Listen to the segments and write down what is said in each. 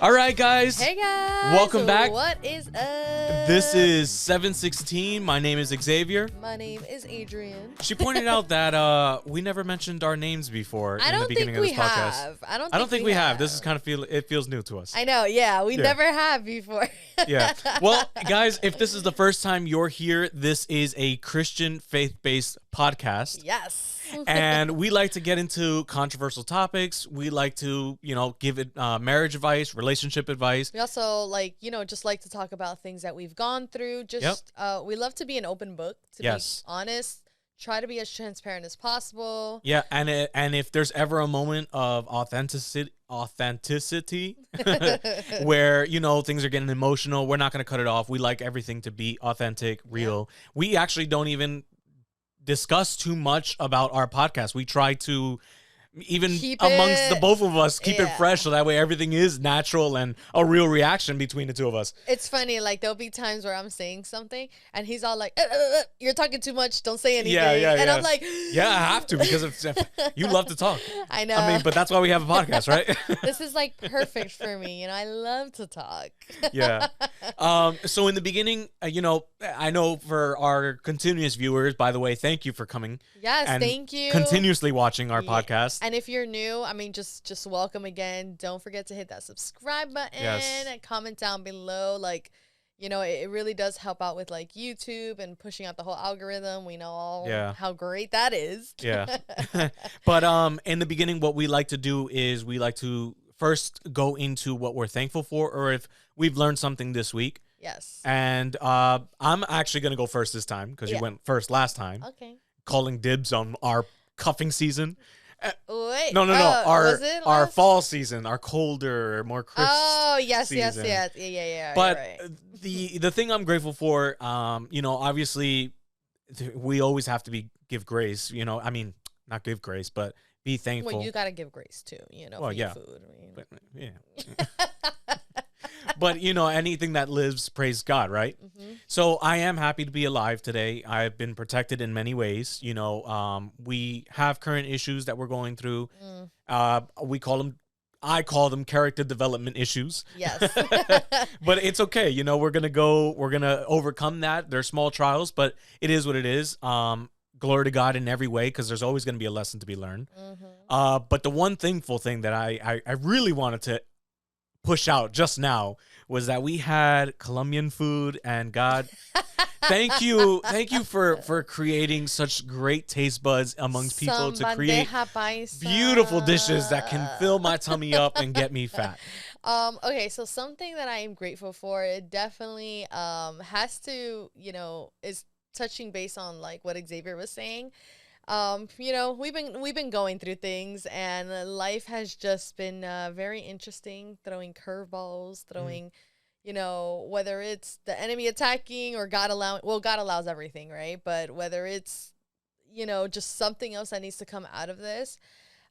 All right, guys. Hey guys. Welcome back. What is up? This is 7Sixteen. My name is Xavier. My name is Adrian. She pointed out that we never mentioned our names before in the beginning of this podcast. I don't think we have. This is kind of it feels new to us. I know. Yeah, we never have before. Yeah. Well, guys, if this is the first time you're here, this is a Christian faith-based podcast. Yes. And we like to get into controversial topics. We like to, give it marriage advice, relationship advice. We also just like to talk about things that we've gone through. We love to be an open book, to be honest. Try to be as transparent as possible. Yeah, and if there's ever a moment of authenticity where, things are getting emotional, we're not going to cut it off. We like everything to be authentic, real. Yeah. We actually don't even discuss too much about our podcast. We try to amongst the both of us keep it fresh, so that way everything is natural and a real reaction between the two of us. It's funny, there'll be times where I'm saying something and he's all like, you're talking too much, don't say anything. And I'm like, yeah, I have to, because you love to talk. I know. But that's why we have a podcast, right? This is perfect for me. I love to talk. Yeah. So in the beginning, I know for our continuous viewers, by the way, thank you for coming. Yes, and thank you. Continuously watching our podcast. And if you're new, just welcome again. Don't forget to hit that subscribe button and comment down below. It really does help out with YouTube and pushing out the whole algorithm. We know how great that is. Yeah. But in the beginning, what we like to do is we like to first go into what we're thankful for, or if we've learned something this week. Yes. And I'm actually going to go first this time because you went first last time. Okay. Calling dibs on our cuffing season. Wait. No. Our fall season, our colder, more crisp. Oh, yes, season. yes. Yeah. But the thing I'm grateful for, obviously, we always have to give grace. Not give grace, but be thankful. Well, you gotta give grace too. For your food. But, but anything that lives, praise God, right? Mm-hmm. So I am happy to be alive today. I've been protected in many ways. We have current issues that we're going through. I call them character development issues. Yes. But it's okay. We're gonna overcome that. They're small trials, but it is what it is. Glory to God in every way, because there's always going to be a lesson to be learned. Mm-hmm. But the one thankful thing that I really wanted to push out just now was that we had Colombian food, and God, thank you for creating such great taste buds amongst people to create beautiful dishes that can fill my tummy up and get me fat. Okay, so something that I am grateful for, it definitely has to, is touching base on what Xavier was saying. We've been going through things, and life has just been very interesting, throwing curveballs, whether it's the enemy attacking or God allows everything, right? But whether it's, just something else that needs to come out of this.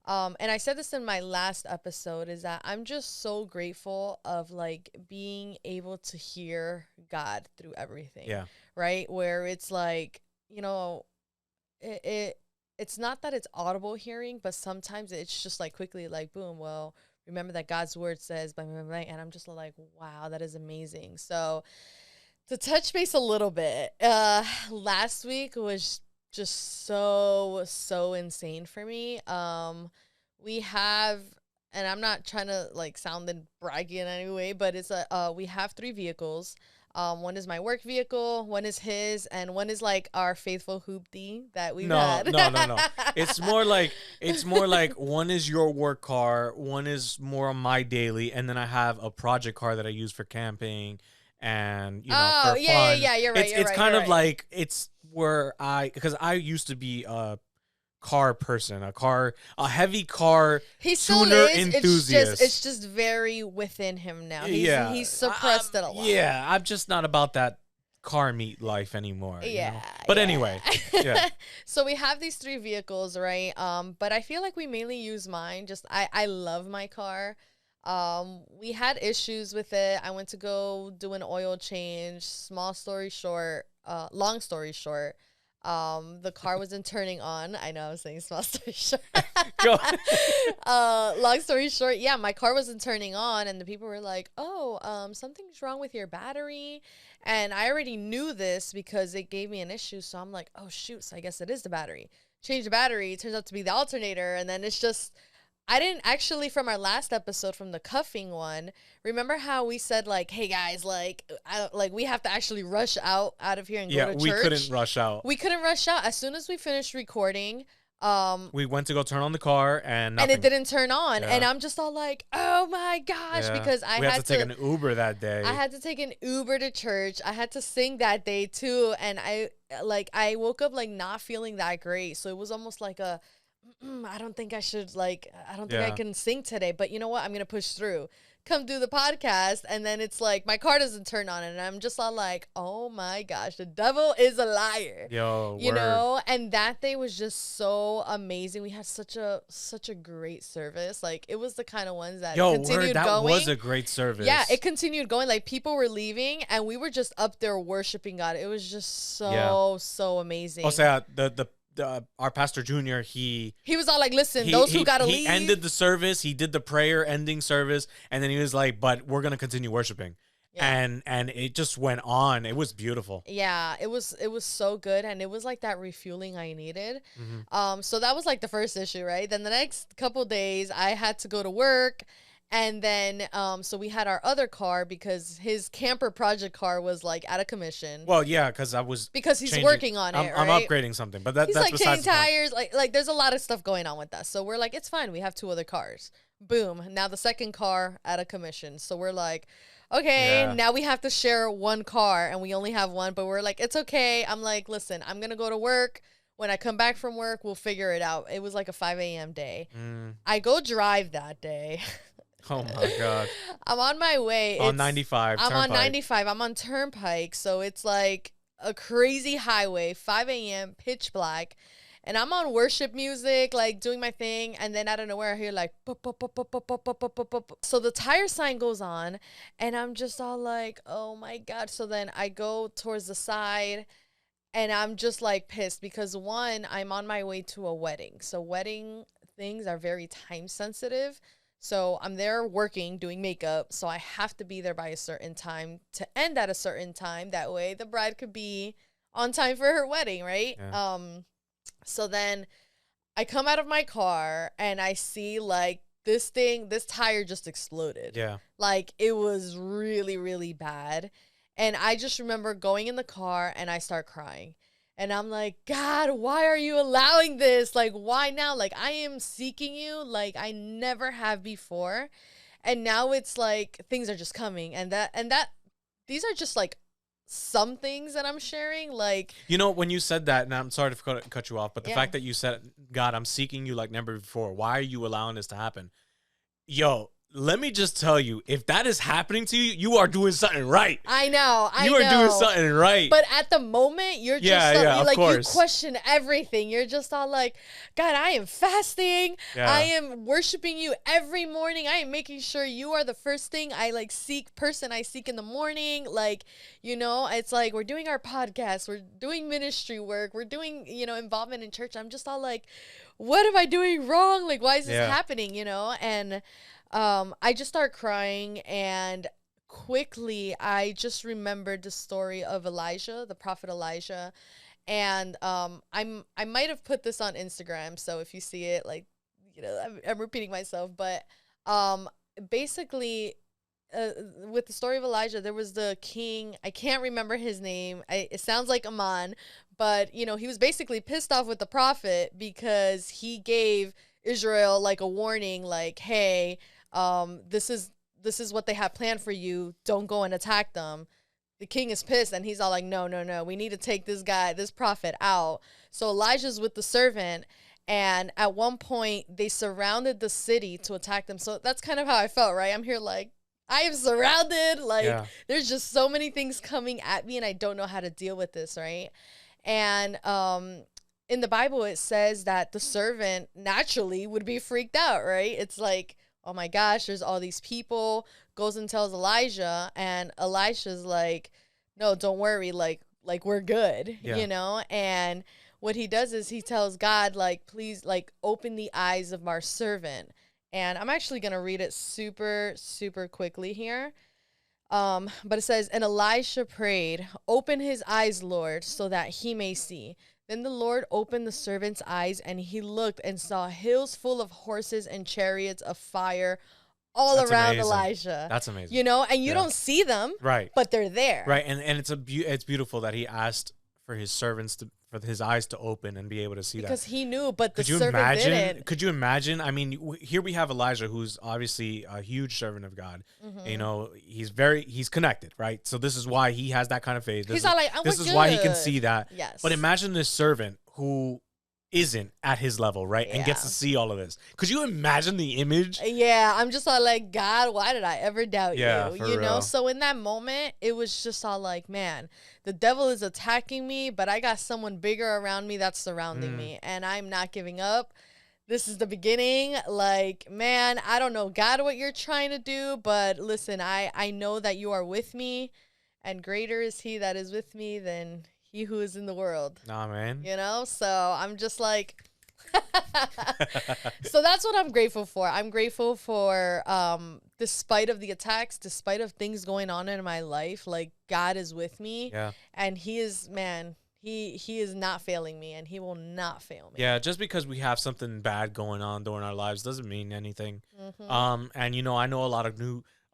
And I said this in my last episode, is that I'm just so grateful of being able to hear God through everything. Yeah. Right. Where it's it's not that it's audible hearing, but sometimes it's just quickly boom, well, remember that God's word says blah, blah, blah, and I'm just wow, that is amazing. So to touch base a little bit, last week was just so insane for me. We have, and I'm not trying to sound braggy in any way, but it's we have 3 vehicles. One is my work vehicle, one is his, and one is our faithful hoopty that we've had. No. It's more like one is your work car, one is more my daily, and then I have a project car that I use for camping and for fun. Yeah, you're right. It's kind of it's where because I used to be a car person, a heavy car tuner enthusiast. It's just very within him now. He's suppressed it a lot. Yeah, I'm just not about that car meat life anymore. Yeah. But anyway, yeah. So we have these 3 vehicles, right? But I feel we mainly use mine. I love my car. We had issues with it. I went to go do an oil change. Long story short, The car wasn't turning on. I know I was saying small story short. Go. Long story short, yeah, my car wasn't turning on, and the people were like, "Oh, something's wrong with your battery," and I already knew this because it gave me an issue. So I'm like, "Oh shoot!" So I guess it is the battery. Change the battery. It turns out to be the alternator, and then it's just. I didn't actually, from our last episode, from the cuffing one, remember how we said, like, hey, guys, like, we have to actually rush out of here and go to church? Yeah, we couldn't rush out. We couldn't rush out. As soon as we finished recording, we went to go turn on the car, and nothing. And it didn't turn on. Yeah. And I'm just all like, oh, my gosh, because we had to take an Uber that day. I had to take an Uber to church. I had to sing that day, too, and I woke up, like, not feeling that great, so it was almost like a... I don't think I should, like, I don't think I can sing today, but you know what? I'm going to push through. Come do the podcast, and then it's like, my car doesn't turn on, and I'm just all like, oh my gosh, the devil is a liar. Yo, you know? And that day was just so amazing. We had such a great service. Like, it was the kind of ones that continued that going. Was a great service. Yeah, it continued going. Like, people were leaving, and we were just up there worshiping God. It was just so amazing. I'll say our pastor junior, he was all like, listen, those who gotta leave. He ended the service. He did the prayer ending service, and then he was like, but we're gonna continue worshiping. Yeah. And it just went on. It was beautiful. Yeah, it was so good, and it was like that refueling I needed. Mm-hmm. So that was like the first issue, right? Then the next couple days I had to go to work. And then, so we had our other car because his camper project car was like out of commission. Well, yeah, because he's working on it. I'm upgrading something, but that's like besides changing tires. Like there's a lot of stuff going on with us. So we're like, it's fine. We have 2 other cars. Boom. Now the second car out of commission. So we're like, okay, now we have to share 1 car, and we only have 1. But we're like, it's okay. I'm like, listen, I'm gonna go to work. When I come back from work, we'll figure it out. It was like a 5 a.m. day. I go drive that day. Oh my God. I'm on my way. On 95. I'm on 95. I'm on Turnpike. So it's like a crazy highway, 5 a.m., pitch black. And I'm on worship music, like doing my thing. And then out of nowhere, I hear like, pop, pop, pop, pop, pop, pop, pop, pop, pop, pop. So the tire sign goes on. And I'm just all like, oh my God. So then I go towards the side. And I'm just like pissed because, one, I'm on my way to a wedding. So wedding things are very time sensitive. So I'm there working, doing makeup, so I have to be there by a certain time to end at a certain time. That way the bride could be on time for her wedding, right? Yeah. So then I come out of my car and I see like this tire just exploded. Yeah. Like it was really, really bad. And I just remember going in the car and I start crying. And I'm like, God, why are you allowing this? Like, why now? Like, I am seeking you like I never have before. And now it's like things are just coming. And these are just like some things that I'm sharing. Like, you know, when you said that, and I'm sorry to cut you off, but the fact that you said, God, I'm seeking you like never before. Why are you allowing this to happen? Yo, let me just tell you, if that is happening to you, you are doing something right. I know. You are doing something right. But at the moment, you're just like, you question everything. You're just all like, God, I am fasting. Yeah. I am worshiping you every morning. I am making sure you are the first thing I seek in the morning. Like, you know, it's like we're doing our podcast. We're doing ministry work. We're doing, you know, involvement in church. I'm just all like, what am I doing wrong? Like, why is this happening? You know? And I just start crying, and quickly I just remembered the story of Elijah, the prophet Elijah. And I might have put this on Instagram, so if you see it, like, you know, I'm repeating myself, but basically with the story of Elijah, there was the king, I can't remember his name, it sounds like Ammon, but you know, he was basically pissed off with the prophet because he gave Israel like a warning, like, hey, this is what they have planned for you. Don't go and attack them. The king is pissed, and he's all like, no, we need to take this prophet out. So Elijah's with the servant, and at one point they surrounded the city to attack them. So that's kind of how I felt, right? I'm here like, I am surrounded. Like, there's just so many things coming at me, and I don't know how to deal with this, right? And in the Bible, it says that the servant naturally would be freaked out, right? It's like, oh my gosh, there's all these people, goes and tells Elijah, and Elisha's like, no, don't worry, like like we're good, Yeah. you know? And what he does is he tells God, like, please, like, open the eyes of our servant. And I'm actually going to read it super, super quickly here. But it says, and Elisha prayed, open his eyes, Lord, so that he may see. Then the Lord opened the servant's eyes, and he looked and saw hills full of horses and chariots of fire all That's around amazing. Elijah. That's amazing. You know, and you Yeah. don't see them, Right. but they're there. Right. And it's beautiful that he asked for his servants for his eyes to open and be able to see Because that. he knew, but the Could you servant imagine? didn't. Could you imagine? I mean, here we have Elijah, who's obviously a huge servant of God. Mm-hmm. You know, he's connected, right? So this is why he has that kind of faith. He's not like, oh, this we're is why he can good. see that. Yes. But imagine this servant who isn't at his level, right? And gets Yeah. to see all of this. Could you imagine the image? Yeah, I'm just all like, God, why did I ever doubt Yeah, you? for You know? real. So in that moment, it was just all like, man, the devil is attacking me, but I got someone bigger around me that's surrounding me, and I'm not giving up. This is the beginning. Like, man, I don't know, God, what you're trying to do, but listen, I know that you are with me, and greater is he that is with me than he who is in the world. Nah, man. You know? So I'm just like, so that's what I'm grateful for. I'm grateful for, despite of the attacks, despite of things going on in my life, like God is with me. Yeah. And he is, man, he is not failing me, and he will not fail me. Yeah, just because we have something bad going on during our lives doesn't mean anything. Mm-hmm. And you know, I know a lot of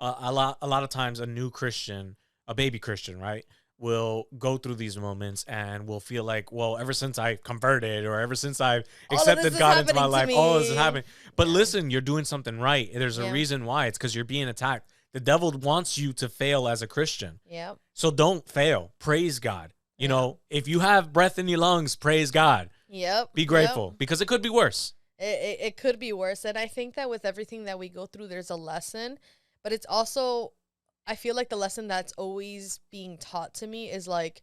a lot of times a new Christian, a baby Christian, right, will go through these moments and will feel like, well, ever since I converted or ever since I've All of accepted this is God into my happening to life, all this is me. happening. But listen, you're doing something right. There's a Yeah. reason why. It's because you're being attacked. The devil wants you to fail as a Christian. Yep. So don't fail. Praise God. You Yeah. know, if you have breath in your lungs, praise God. Yep. Be grateful because it could be worse. It could be worse. And I think that with everything that we go through, there's a lesson, but it's also, I feel like the lesson that's always being taught to me is like,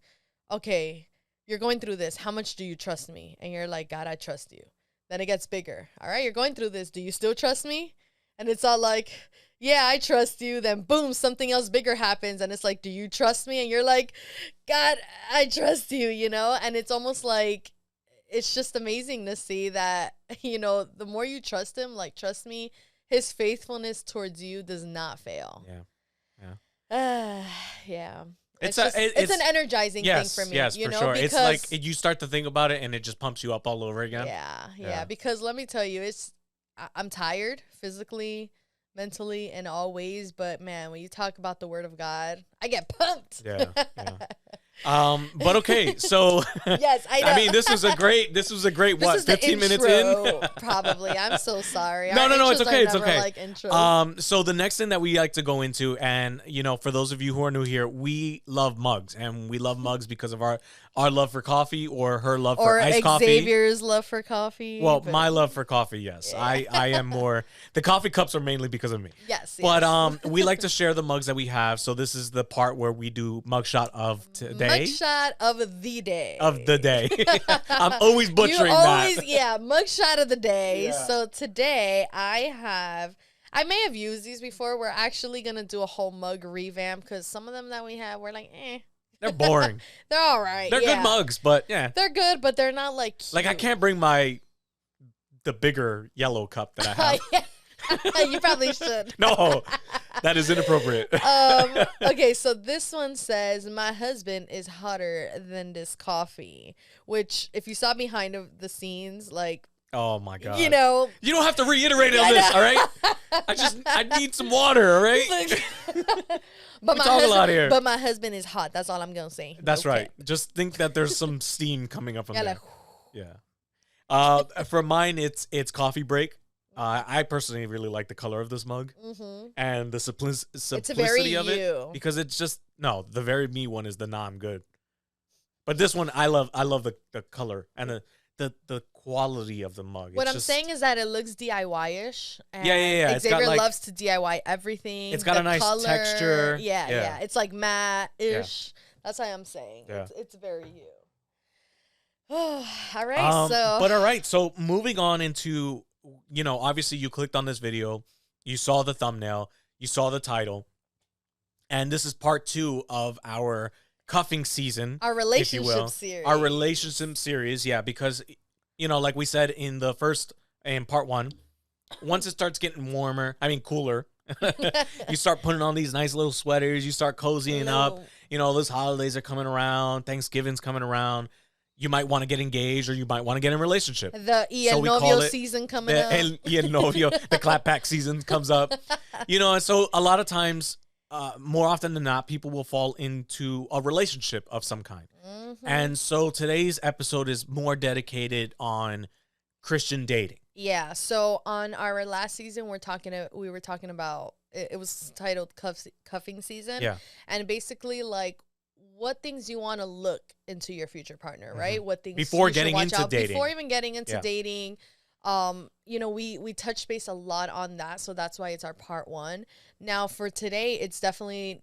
okay, you're going through this. How much do you trust me? And you're like, God, I trust you. Then it gets bigger. All right, you're going through this. Do you still trust me? And it's all like, yeah, I trust you. Then boom, something else bigger happens. And it's like, do you trust me? And you're like, God, I trust you, you know? And it's almost like, it's just amazing to see that, you know, the more you trust him, like, trust me, his faithfulness towards you does not fail. Yeah. Yeah. It's It's an energizing thing for me. Yes, you for know, sure. because, It's like you start to think about it and it just pumps you up all over again. yeah. Because let me tell you, I'm tired physically, mentally, in all ways. But man, when you talk about the word of God, I get pumped. Yeah. But okay, so Yes, I know. I mean, this was a great This what, is the 15 minutes intro, in? probably. I'm so sorry. No, Our no, it's intros are okay. It's never okay. like intros. So the next thing that we like to go into, and you know, for those of you who are new here, we love mugs, and we love mugs because of our love for coffee or her love for Or iced coffee. Xavier's love for coffee. Well, but- my love for coffee, yes. Yeah. I am more. The coffee cups are mainly because of me. Yes. But we like to share the mugs that we have. So this is the part where we do mugshot of today. Mugshot of the day. Of the day. I'm always butchering you always, that. Yeah, mugshot of the day. Yeah. So today I may have used these before. We're actually going to do a whole mug revamp because some of them that we have, we're like, eh. They're boring. They're all right. They're yeah. good mugs, but yeah. They're good, but they're not like cute. Like I can't bring the bigger yellow cup that I have. Yeah. You probably should. No, that is inappropriate. Okay, so this one says, my husband is hotter than this coffee, which if you saw behind the scenes, like, Oh my god. you know, You don't have to reiterate on I this, know. all right? I need some water, all right? but We talk a lot here. But my husband is hot. That's all I'm gonna say. That's Okay. right. Just think that there's some steam coming up from Yeah, there. like, Yeah. For mine, it's coffee break. I personally really like the color of this mug and the simplicity it's a very of it you. because it's just the very me one is the nah, I'm good. But this one I love the color and the quality of the mug. What It's I'm just- saying is that it looks DIY-ish. Yeah. It's got, Xavier like- loves to DIY everything. It's got the a nice color. texture. Yeah. Yeah. It's like matte-ish. That's why I'm saying. Yeah. It's very you. All right, so. But all right, so moving on into, you know, obviously you clicked on this video, you saw the thumbnail, you saw the title, and this is part 2 of our cuffing season, our if you will. relationship series. Our relationship series, yeah, because, you know, like we said in part 1, once it starts getting cooler, you start putting on these nice little sweaters, you start cozying up, you know, those holidays are coming around, Thanksgiving's coming around. You might want to get engaged, or you might want to get in a relationship. The El Novio season coming up. El Novio, the clap pack season comes up. You know, and so a lot of times, more often than not, people will fall into a relationship of some kind. Mm-hmm. And so today's episode is more dedicated on Christian dating. Yeah. So on our last season, we were talking about, it was titled cuffing season. Yeah. And basically, like, what things you want to look into your future partner, right? Mm-hmm. What things before getting into dating, before even getting into dating. You know, we touched base a lot on that, so that's why it's our part 1. Now for today, it's definitely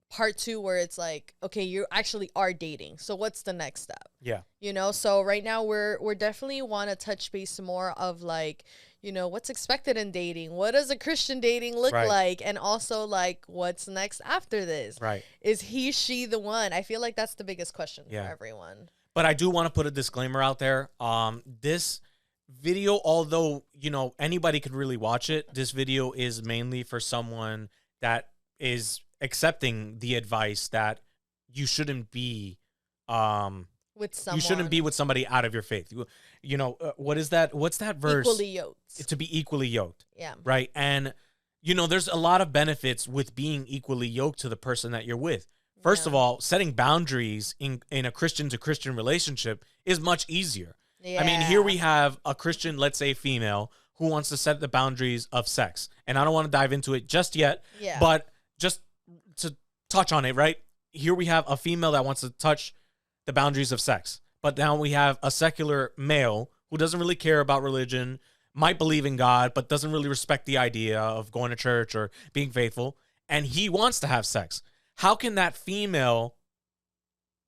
part 2, where it's like, okay, you actually are dating, so what's the next step? Yeah, you know. So right now we're definitely want to touch base more of, like, you know, what's expected in dating, what does a Christian dating look like, and also, like, what's next after this, right? Is she the one? I feel like that's the biggest question for everyone. But I do want to put a disclaimer out there. This video, although, you know, anybody could really watch it, this video is mainly for someone that is accepting the advice that you shouldn't be with someone. You shouldn't be with somebody out of your faith. You know, what is that? What's that verse? Equally yoked. To be equally yoked. Yeah. Right. And, you know, there's a lot of benefits with being equally yoked to the person that you're with. First of all, setting boundaries in a Christian to Christian relationship is much easier. Yeah. I mean, here we have a Christian, let's say female, who wants to set the boundaries of sex. And I don't want to dive into it just yet, but just to touch on it, right? Here we have a female that wants to touch the boundaries of sex. But now we have a secular male who doesn't really care about religion, might believe in God, but doesn't really respect the idea of going to church or being faithful. And he wants to have sex. How can that female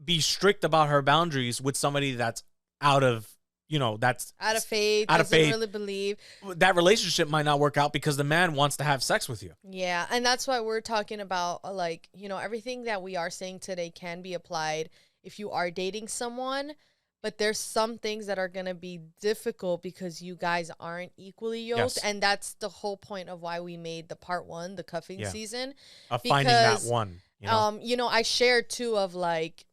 be strict about her boundaries with somebody that's out of, you know, that's out of faith, doesn't really believe? That relationship might not work out because the man wants to have sex with you. Yeah, and that's why we're talking about, like, you know, everything that we are saying today can be applied if you are dating someone, but there's some things that are going to be difficult because you guys aren't equally yoked, and that's the whole point of why we made the part 1, the cuffing season. Of finding that one. You know, I shared too of, like,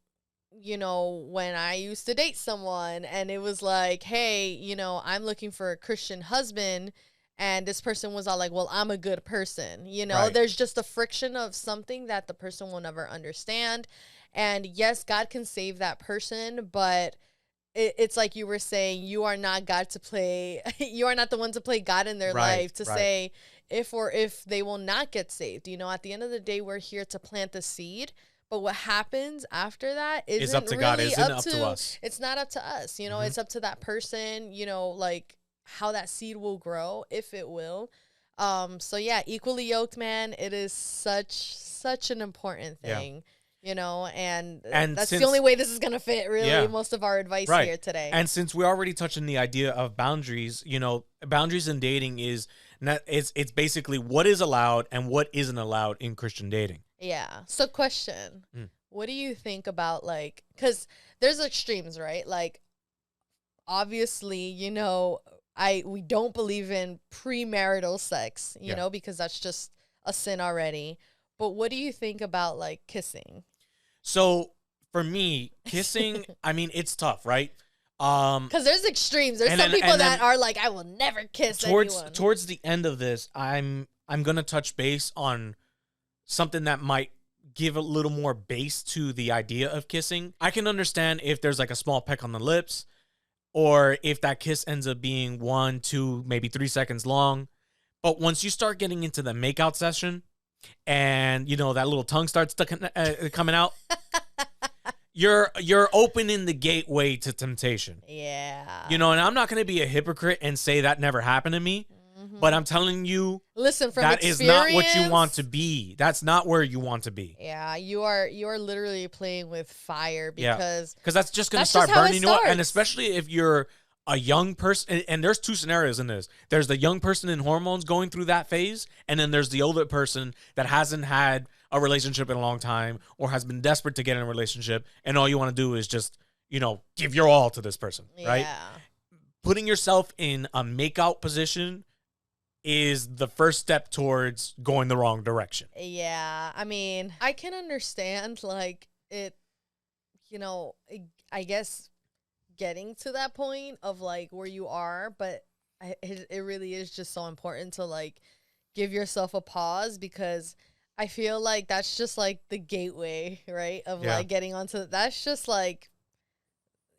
you know, when I used to date someone and it was like, hey, you know, I'm looking for a Christian husband, and this person was all like, well, I'm a good person. You know, there's just a friction of something that the person will never understand. And yes, God can save that person, but it's like you were saying, you are not God to play. You are not the one to play God in their life to say if they will not get saved. You know, at the end of the day, we're here to plant the seed. But what happens after that isn't up to really God. Isn't up to us. It's not up to us. You know, it's up to that person, you know, like how that seed will grow, if it will. So yeah, equally yoked, man. It is such an important thing, you know, and that's the only way this is going to fit, really, most of our advice here today. And since we're already touching the idea of boundaries, you know, boundaries in dating is not, it's basically what is allowed and what isn't allowed in Christian dating. Yeah. So question, what do you think about, like, because there's extremes, right? Like, obviously, you know, we don't believe in premarital sex, you know, because that's just a sin already. But what do you think about, like, kissing? So for me, kissing, I mean, it's tough, right? Because there's extremes. There's some people that are like, I will never kiss anyone. Towards the end of this, I'm gonna touch base on something that might give a little more base to the idea of kissing. I can understand if there's like a small peck on the lips, or if that kiss ends up being 1, 2, maybe 3 seconds long. But once you start getting into the makeout session, and you know that little tongue starts coming out, you're opening the gateway to temptation. Yeah. You know, and I'm not going to be a hypocrite and say that never happened to me. But I'm telling you, listen, from that is not what you want to be. That's not where you want to be. Yeah, you are literally playing with fire because that's just going to start burning you up. And especially if you're a young person, and there's 2 scenarios in this. There's the young person in hormones going through that phase, and then there's the older person that hasn't had a relationship in a long time or has been desperate to get in a relationship, and all you want to do is just, give your all to this person, right? Yeah. Putting yourself in a make-out position is the first step towards going the wrong direction. Yeah. I mean, I can understand, like, it, I guess getting to that point of, like, where you are, but it really is just so important to, like, give yourself a pause, because I feel like that's just, like, the gateway, right, of, Yeah. like, getting onto, that's just, like,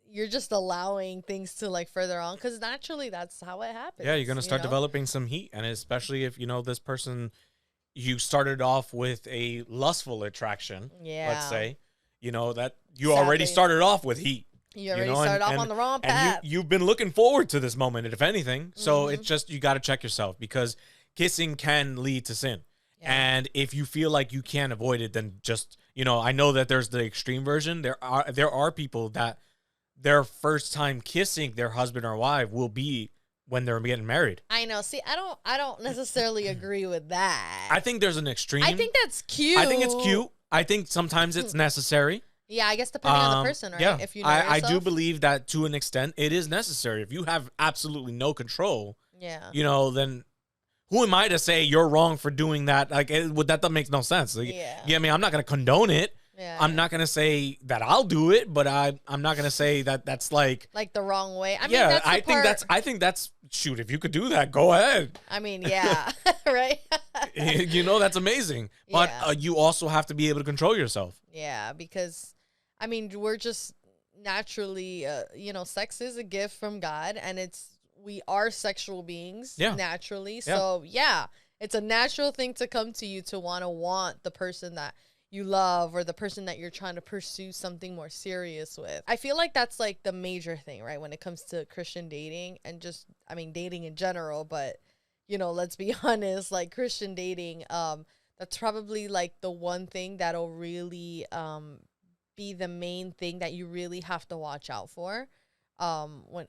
you're just allowing things to, like, further on, because naturally that's how it happens. Yeah, you're going to start developing some heat. And especially if, this person, you started off with a lustful attraction, let's say, that you already started off with heat. You already started off on the wrong path. And you've been looking forward to this moment, if anything. So it's just, you got to check yourself, because kissing can lead to sin. Yeah. And if you feel like you can't avoid it, then just, I know that there's the extreme version. There are people that their first time kissing their husband or wife will be when they're getting married. I know. See, I don't necessarily agree with that. I think there's an extreme. I think that's cute. I think it's cute. I think sometimes it's necessary. Yeah, I guess depending on the person, right? Yeah. If you know I do yourself. believe that to an extent it is necessary. If you have absolutely no control, then who am I to say you're wrong for doing that? Like, that makes no sense. Like, I mean, I'm not going to condone it. Yeah. I'm not going to say that I'll do it, but I'm not going to say that that's like the wrong way. I mean, yeah, that's I think that's shoot, if you could do that, go ahead. I mean, yeah. Right? That's amazing. But you also have to be able to control yourself. Yeah, because I mean, we're just naturally sex is a gift from God, and we are sexual beings naturally. So, it's a natural thing to come to you to want the person that you love or the person that you're trying to pursue something more serious with. I feel like that's like the major thing, right? When it comes to Christian dating and just, I mean, dating in general, but let's be honest, like Christian dating, that's probably like the one thing that'll really, be the main thing that you really have to watch out for. When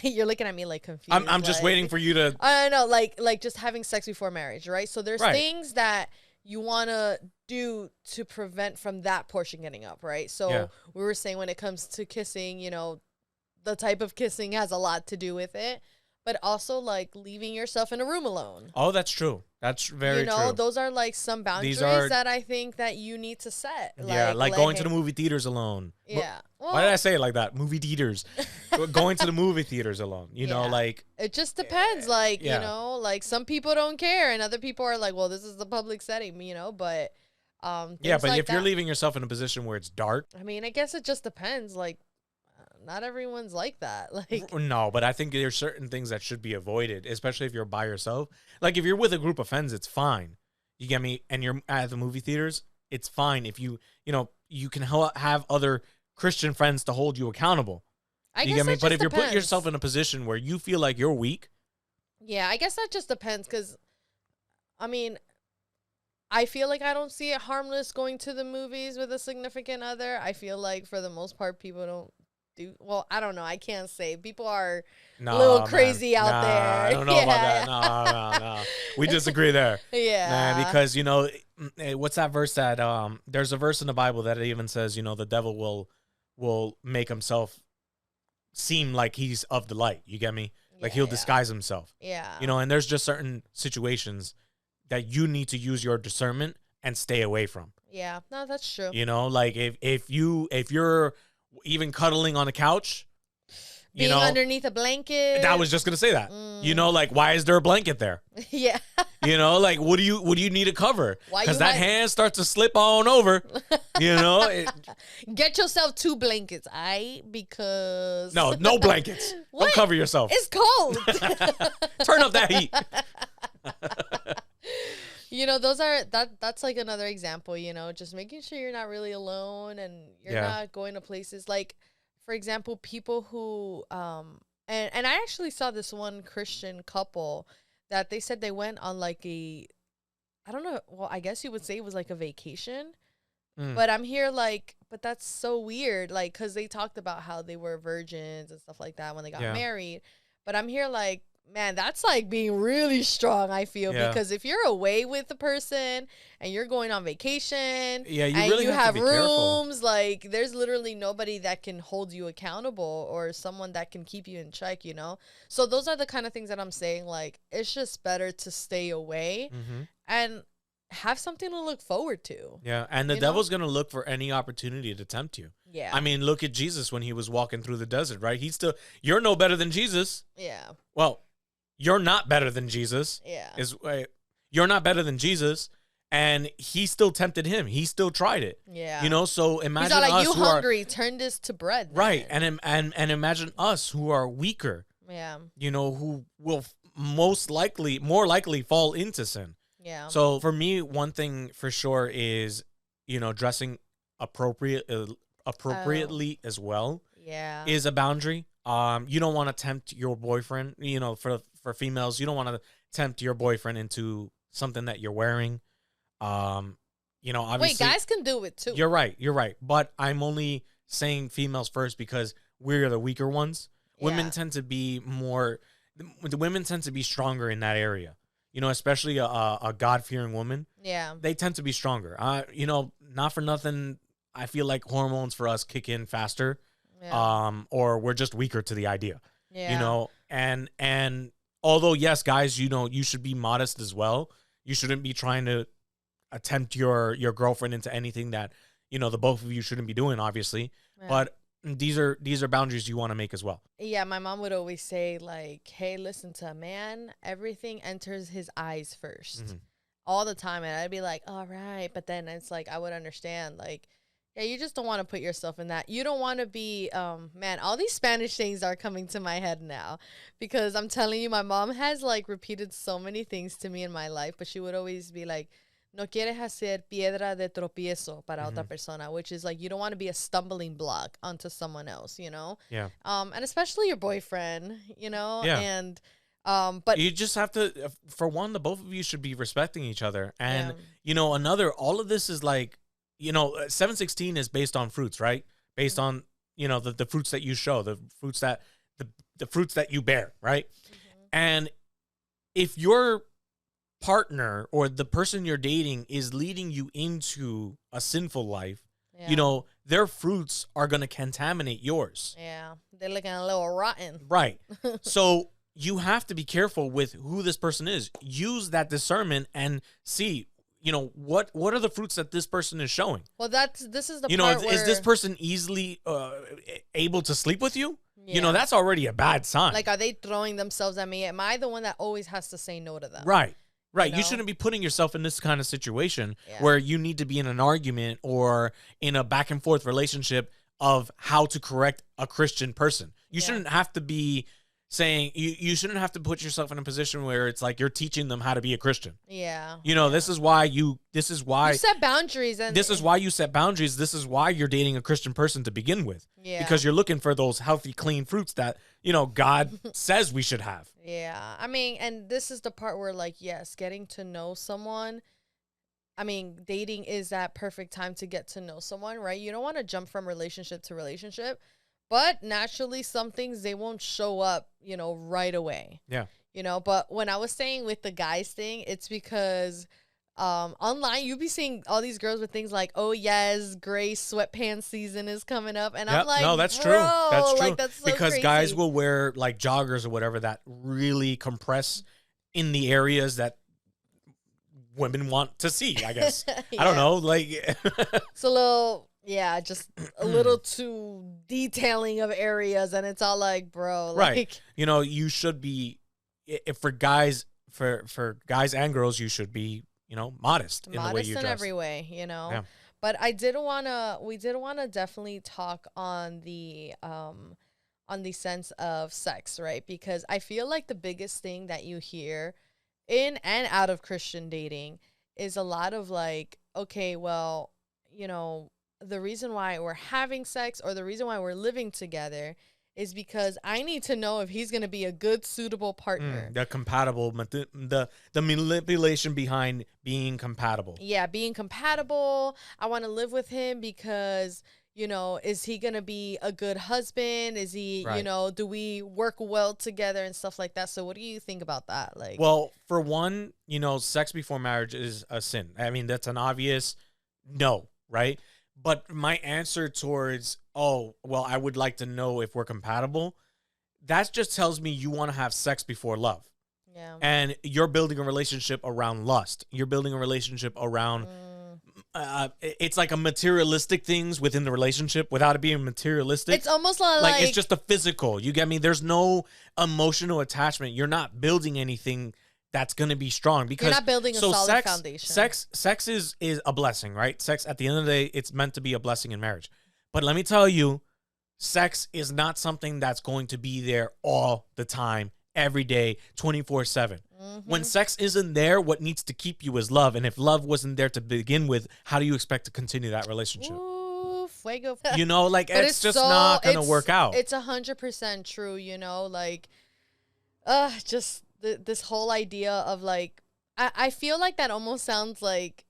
you're looking at me like confused. I'm just waiting for you to. I know, like just having sex before marriage, right? So there's things that you want to do to prevent from that portion getting up, right? So we were saying when it comes to kissing, the type of kissing has a lot to do with it, but also like leaving yourself in a room alone. Oh, that's true. That's very true. Those are like some boundaries that I think that you need to set. Like going to the movie theaters alone. Yeah. Well, why did I say it like that? Movie theaters. Going to the movie theaters alone. Like. It just depends. Like, like some people don't care and other people are like, well, this is the public setting, but. But if you're leaving yourself in a position where it's dark. I mean, I guess it just depends. Like, not everyone's like that. Like, no, but I think there's certain things that should be avoided, especially if you're by yourself. Like if you're with a group of friends, it's fine. You get me? And you're at the movie theaters, it's fine if you can have other Christian friends to hold you accountable. You get me? But if you're putting yourself in a position where you feel like you're weak. Yeah, I guess that just depends because, I mean, I feel like I don't see it harmless going to the movies with a significant other. I feel like for the most part, people don't. Well, I don't know. I can't say. People are a little crazy out there. I don't know about that. No. We disagree there. Yeah. Because, what's that verse that, there's a verse in the Bible that even says, the devil will make himself seem like he's of the light. You get me? Like he'll disguise himself. Yeah. And there's just certain situations that you need to use your discernment and stay away from. Yeah. No, that's true. Like if you're even cuddling on a couch, being underneath a blanket. I was just gonna say that. Like why is there a blanket there? Yeah. Like what do you need to cover? Because that hand starts to slip on over. Get yourself 2 blankets, because no blankets. Don't cover yourself. It's cold. Turn up that heat. That's like another example, just making sure you're not really alone and you're not going to places like, for example, people who, and I actually saw this one Christian couple that they said they went on like I don't know, well, I guess you would say it was like a vacation, but I'm here like, but that's so weird, like, cause they talked about how they were virgins and stuff like that when they got married, but I'm here like, man, that's like being really strong, I feel, Yeah. because if you're away with the person and you're going on vacation, Yeah, you and really you have to have be careful. rooms, like there's literally nobody that can hold you accountable or someone that can keep you in check, you know? So those are the kind of things that I'm saying, like it's just better to stay away Mm-hmm. and have something to look forward to. Yeah, and the You know? devil's going to look for any opportunity to tempt you. Yeah. I mean, look at Jesus when he was walking through the desert, right? You're no better than Jesus. Yeah. Well, you're not better than Jesus. Yeah. You're not better than Jesus, and he still tempted him. He still tried it. Yeah. You know, so He's imagine not like, us you who hungry, turn this to bread. right, then. and imagine us who are weaker. Yeah. You know, who will more likely fall into sin. Yeah. So for me, one thing for sure is, dressing appropriately as well Yeah. is a boundary. You don't want to tempt your boyfriend, for females, you don't want to tempt your boyfriend into something that you're wearing. Obviously. Wait, guys can do it too. You're right. But I'm only saying females first because we're the weaker ones. Women Yeah. tend to be the women tend to be stronger in that area. Especially a God-fearing woman. Yeah. They tend to be stronger. Not for nothing, I feel like hormones for us kick in faster. Yeah. Or we're just weaker to the idea. Yeah. And although yes, guys, you should be modest as well. You shouldn't be trying to attempt your girlfriend into anything that, the both of you shouldn't be doing, obviously. Yeah. But these are boundaries you want to make as well. Yeah, my mom would always say, like, hey, listen, to a man, everything enters his eyes first. Mhm. All the time. And I'd be like, all right. But then it's like, I would understand, like, yeah, you just don't want to put yourself in that. You don't want to be, man, all these Spanish things are coming to my head now. Because I'm telling you, my mom has, like, repeated so many things to me in my life. But she would always be like, no quieres hacer piedra de tropiezo para otra persona, which is like, you don't want to be a stumbling block onto someone else, Yeah. And especially your boyfriend, Yeah. and but You just have to, for one, the both of you should be respecting each other. And, Yeah. all of this is like, 716 is based on fruits, right? Based on, the fruits that you show, the fruits that you bear, right? And if your partner or the person you're dating is leading you into a sinful life, yeah. their fruits are going to contaminate yours. Yeah, they're looking a little rotten. Right. So you have to be careful with who this person is. Use that discernment and see, what are the fruits that this person is showing? Well, this is the part where, is this person easily able to sleep with you? Yeah. That's already a bad sign. Like, are they throwing themselves at me? Am I the one that always has to say no to them? Right. Right. You know? shouldn't be putting yourself in this kind of situation Yeah. where you need to be in an argument or in a back and forth relationship of how to correct a Christian person. You Yeah. shouldn't have to be saying, you shouldn't have to put yourself in a position where it's like you're teaching them how to be a Christian. Yeah. This is why you set boundaries, and this is why you set boundaries. This is why you're dating a Christian person to begin with. Yeah. Because you're looking for those healthy, clean fruits that, God says we should have. Yeah. I mean, and this is the part where, like, yes, getting to know someone. I mean, dating is that perfect time to get to know someone, right? You don't want to jump from relationship to relationship, but naturally some things, they won't show up, right away. Yeah. But when I was saying with the guys thing, it's because online you be seeing all these girls with things like, oh yes, gray sweatpants season is coming up, and I'm like, no, that's bro, true. That's true. like, that's so because crazy. guys will wear like joggers or whatever that really compress in the areas that women want to see, I guess. I don't know, like it's a little, yeah, just a little too detailing of areas, and it's all like, bro, like, right. You should be, if for guys and girls, you should be, modest in the way you dress. in every way, Yeah. But we did wanna definitely talk on the sense of sex, right? Because I feel like the biggest thing that you hear in and out of Christian dating is a lot of like, okay, well, the reason why we're having sex or the reason why we're living together is because I need to know if he's going to be a good, suitable partner. The compatible, the manipulation behind being compatible. Yeah, being compatible. I want to live with him because, you know, is he going to be a good husband? Is he, you Right. know, do we work well together and stuff like that? So what do you think about that? Like, Well, for one, you know, sex before marriage is a sin. I mean, that's an obvious no, right? But my answer towards, oh, well, I would like to know if we're compatible, that just tells me you want to have sex before love. yeah. And you're building a relationship around lust. You're building a relationship around it's like a materialistic things within the relationship without it being materialistic. It's almost Like it's just a physical. You get me? There's no emotional attachment. You're not building anything that's going to be strong because you're not building a solid sex, foundation. Sex is a blessing, right? Sex at the end of the day, it's meant to be a blessing in marriage. But let me tell you, sex is not something that's going to be there all the time, every day, 24/7. When sex isn't there, what needs to keep you is love. And if love wasn't there to begin with, how do you expect to continue that relationship? Ooh, fuego. You know, like But it's just not gonna work out. It's 100% true. You know, like, just this whole idea of like, I feel like that almost sounds like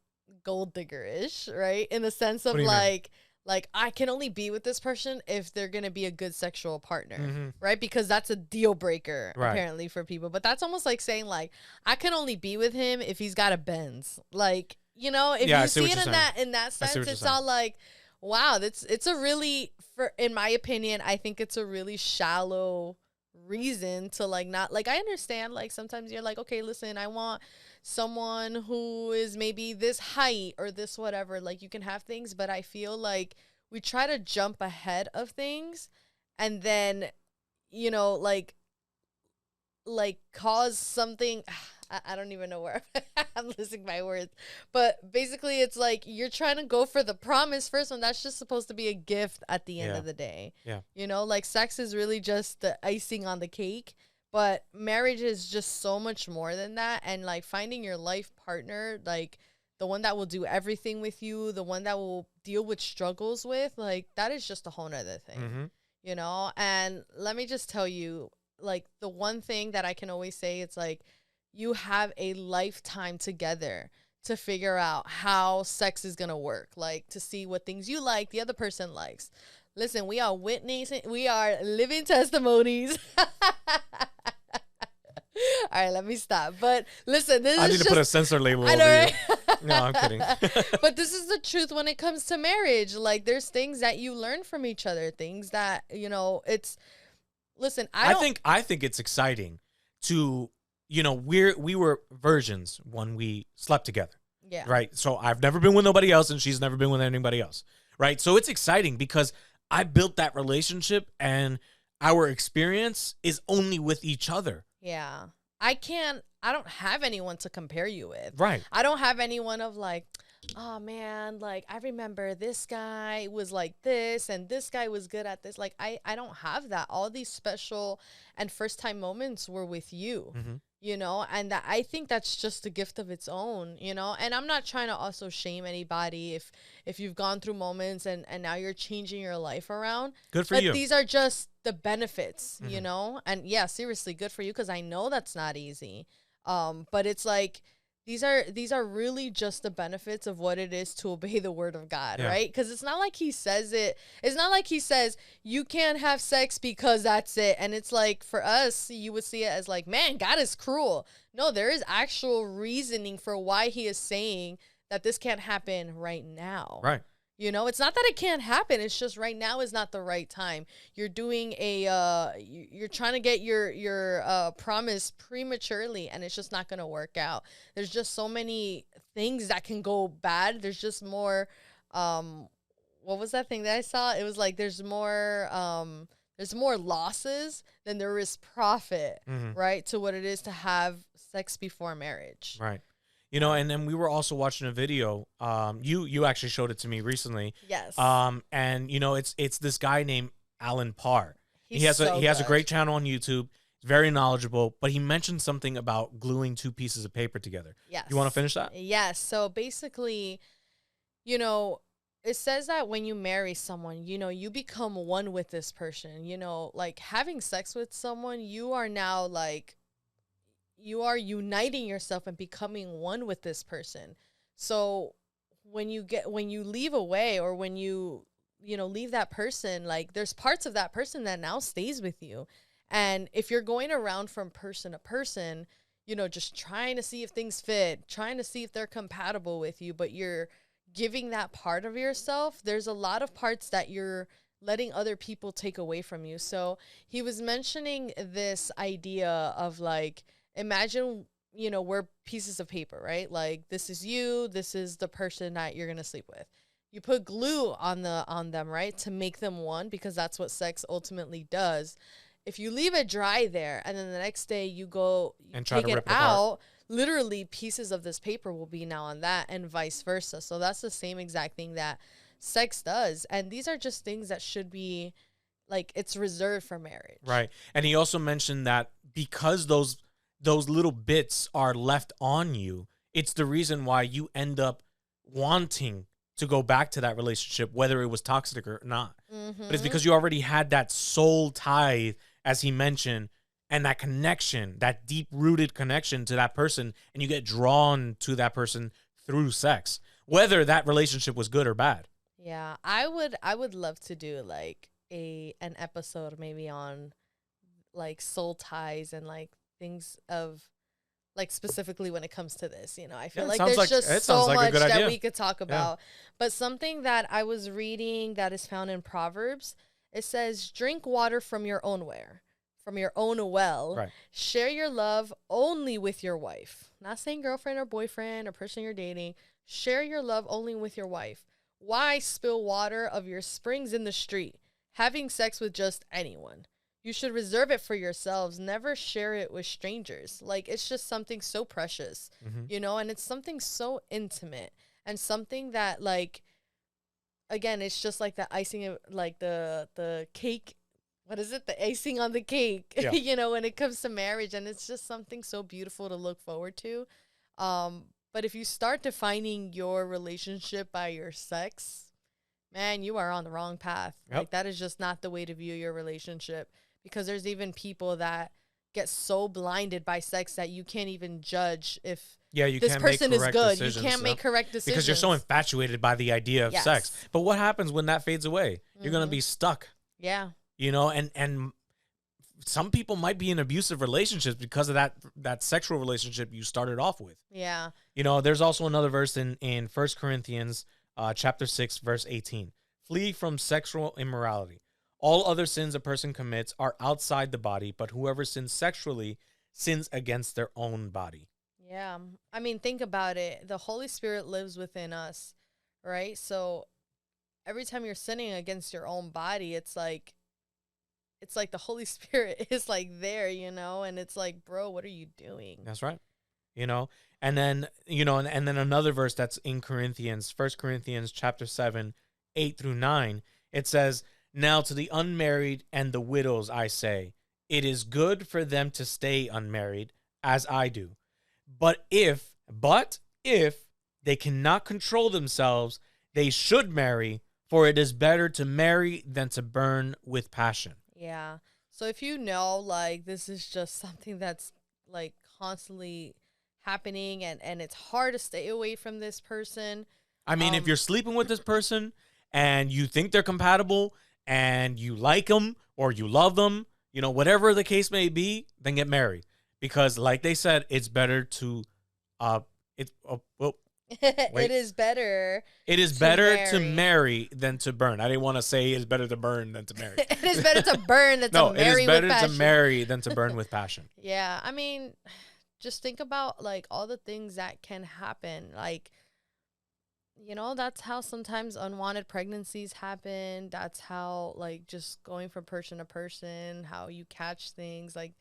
gold digger-ish, right? In the sense of What do you mean? like I can only be with this person if they're gonna be a good sexual partner, right? Because that's a deal breaker apparently for people. But that's almost like saying like I can only be with him if he's got a Benz. Like, you know, if you see it in that sense, it's all like, wow, it's a really, for in my opinion, I think it's a really shallow reason to like not like, I understand like sometimes you're like, okay, listen, I want someone who is maybe this height or this whatever, like you can have things, but I feel like we try to jump ahead of things and then, you know, like cause something. I don't even know where I'm losing my words, but basically it's like you're trying to go for the promise first when that's just supposed to be a gift at the end of the day. Yeah. You know, like sex is really just the icing on the cake, but marriage is just so much more than that. And like finding your life partner, like the one that will do everything with you, the one that will deal with struggles with, like that is just a whole nother thing, you know? And let me just tell you, like the one thing that I can always say, it's like, you have a lifetime together to figure out how sex is going to work, like to see what things you like, the other person likes. Listen, we are witnessing, we are living testimonies. All right, let me stop. But listen, this I is need to put a censor label I know, over right? you. No, I'm kidding. But this is the truth when it comes to marriage. Like there's things that you learn from each other, things that, you know, it's, listen, I think it's exciting to, you know, we were virgins when we slept together. Yeah. Right. So I've never been with nobody else and she's never been with anybody else. Right. So it's exciting because I built that relationship and our experience is only with each other. Yeah. I don't have anyone to compare you with. Right. I don't have anyone of like, oh man, like I remember this guy was like this and this guy was good at this. Like I don't have that. All these special and first time moments were with you. You know, and that, I think that's just a gift of its own, you know, and I'm not trying to also shame anybody if you've gone through moments and now you're changing your life around. Good for but you. These are just the benefits, you know, and yeah, seriously, good for you. Cause I know that's not easy. But it's like, these are really just the benefits of what it is to obey the word of God, right? Because it's not like he says it. It's not like he says you can't have sex because that's it. And it's like for us, you would see it as like, man, God is cruel. No, there is actual reasoning for why he is saying that this can't happen right now. Right. You know, it's not that it can't happen. It's just right now is not the right time. You're doing you're trying to get your promise prematurely, and it's just not going to work out. There's just so many things that can go bad. There's just more, what was that thing that I saw? It was like, there's more losses than there is profit, right? To what it is to have sex before marriage. Right. You know, and then we were also watching a video. You actually showed it to me recently. Yes. And you know, it's this guy named Alan Parr. He has so a great channel on YouTube. He's very knowledgeable, but he mentioned something about gluing two pieces of paper together. Yes. You want to finish that? Yes. So basically, you know, it says that when you marry someone, you know, you become one with this person. You know, like having sex with someone, you are now like, you are uniting yourself and becoming one with this person. So when you leave away or when you leave that person, like there's parts of that person that now stays with you. And if you're going around from person to person, just trying to see if things fit, trying to see if they're compatible with you, but you're giving that part of yourself, there's a lot of parts that you're letting other people take away from you. So he was mentioning this idea of like, imagine, we're pieces of paper, right? Like this is you, this is the person that you're going to sleep with. You put glue on them, right? To make them one, because that's what sex ultimately does. If you leave it dry there and then the next day you go and take it out, literally pieces of this paper will be now on that and vice versa. So that's the same exact thing that sex does. And these are just things that should be like, it's reserved for marriage. Right. And he also mentioned that because those little bits are left on you, it's the reason why you end up wanting to go back to that relationship, whether it was toxic or not. But it's because you already had that soul tie, as he mentioned, and that connection, that deep-rooted connection to that person, and you get drawn to that person through sex, whether that relationship was good or bad. Yeah, I would love to do like an episode maybe on like soul ties and like things of like specifically when it comes to this, I feel like there's just so much that we could talk about. But something that I was reading that is found in Proverbs, it says, drink water from your own well. Right. Share your love only with your wife. Not saying girlfriend or boyfriend or person you're dating. Share your love only with your wife. Why spill water of your springs in the street? Having sex with just anyone. You should reserve it for yourselves. Never share it with strangers. Like, it's just something so precious, and it's something so intimate and something that, like, again, it's just like the icing of, like, the cake. What is it? The icing on the cake, yeah. When it comes to marriage. And it's just something so beautiful to look forward to. But if you start defining your relationship by your sex, man, you are on the wrong path. Yep. Like, that is just not the way to view your relationship. Because there's even people that get so blinded by sex that you can't even judge if this person is good. You can't make correct decisions. Because you're so infatuated by the idea of sex. But what happens when that fades away? You're going to be stuck. Yeah. And some people might be in abusive relationships because of that sexual relationship you started off with. Yeah. There's also another verse in 1 Corinthians chapter 6, verse 18. Flee from sexual immorality. All other sins a person commits are outside the body, but whoever sins sexually sins against their own body. Yeah. I mean, think about it. The Holy Spirit lives within us, right? So every time you're sinning against your own body, it's like the Holy Spirit is like there, and it's like, bro, what are you doing? That's right. And then, and then another verse that's in Corinthians, 1 Corinthians chapter 7, 8 through 9, it says, now to the unmarried and the widows I say, it is good for them to stay unmarried, as I do. But if they cannot control themselves, they should marry, for it is better to marry than to burn with passion. Yeah. So if like, this is just something that's like constantly happening and it's hard to stay away from this person. I mean, if you're sleeping with this person and you think they're compatible and you like them or you love them, whatever the case may be, then get married. Because like they said, it's better to, it is better. It is better to marry than to burn. I didn't want to say it's better to burn than to marry. It is better to burn than to marry with passion. No, it is better to marry than to burn with passion. Yeah, I mean, just think about like all the things that can happen. Like, that's how sometimes unwanted pregnancies happen. That's how, like, just going from person to person, how you catch things. Like,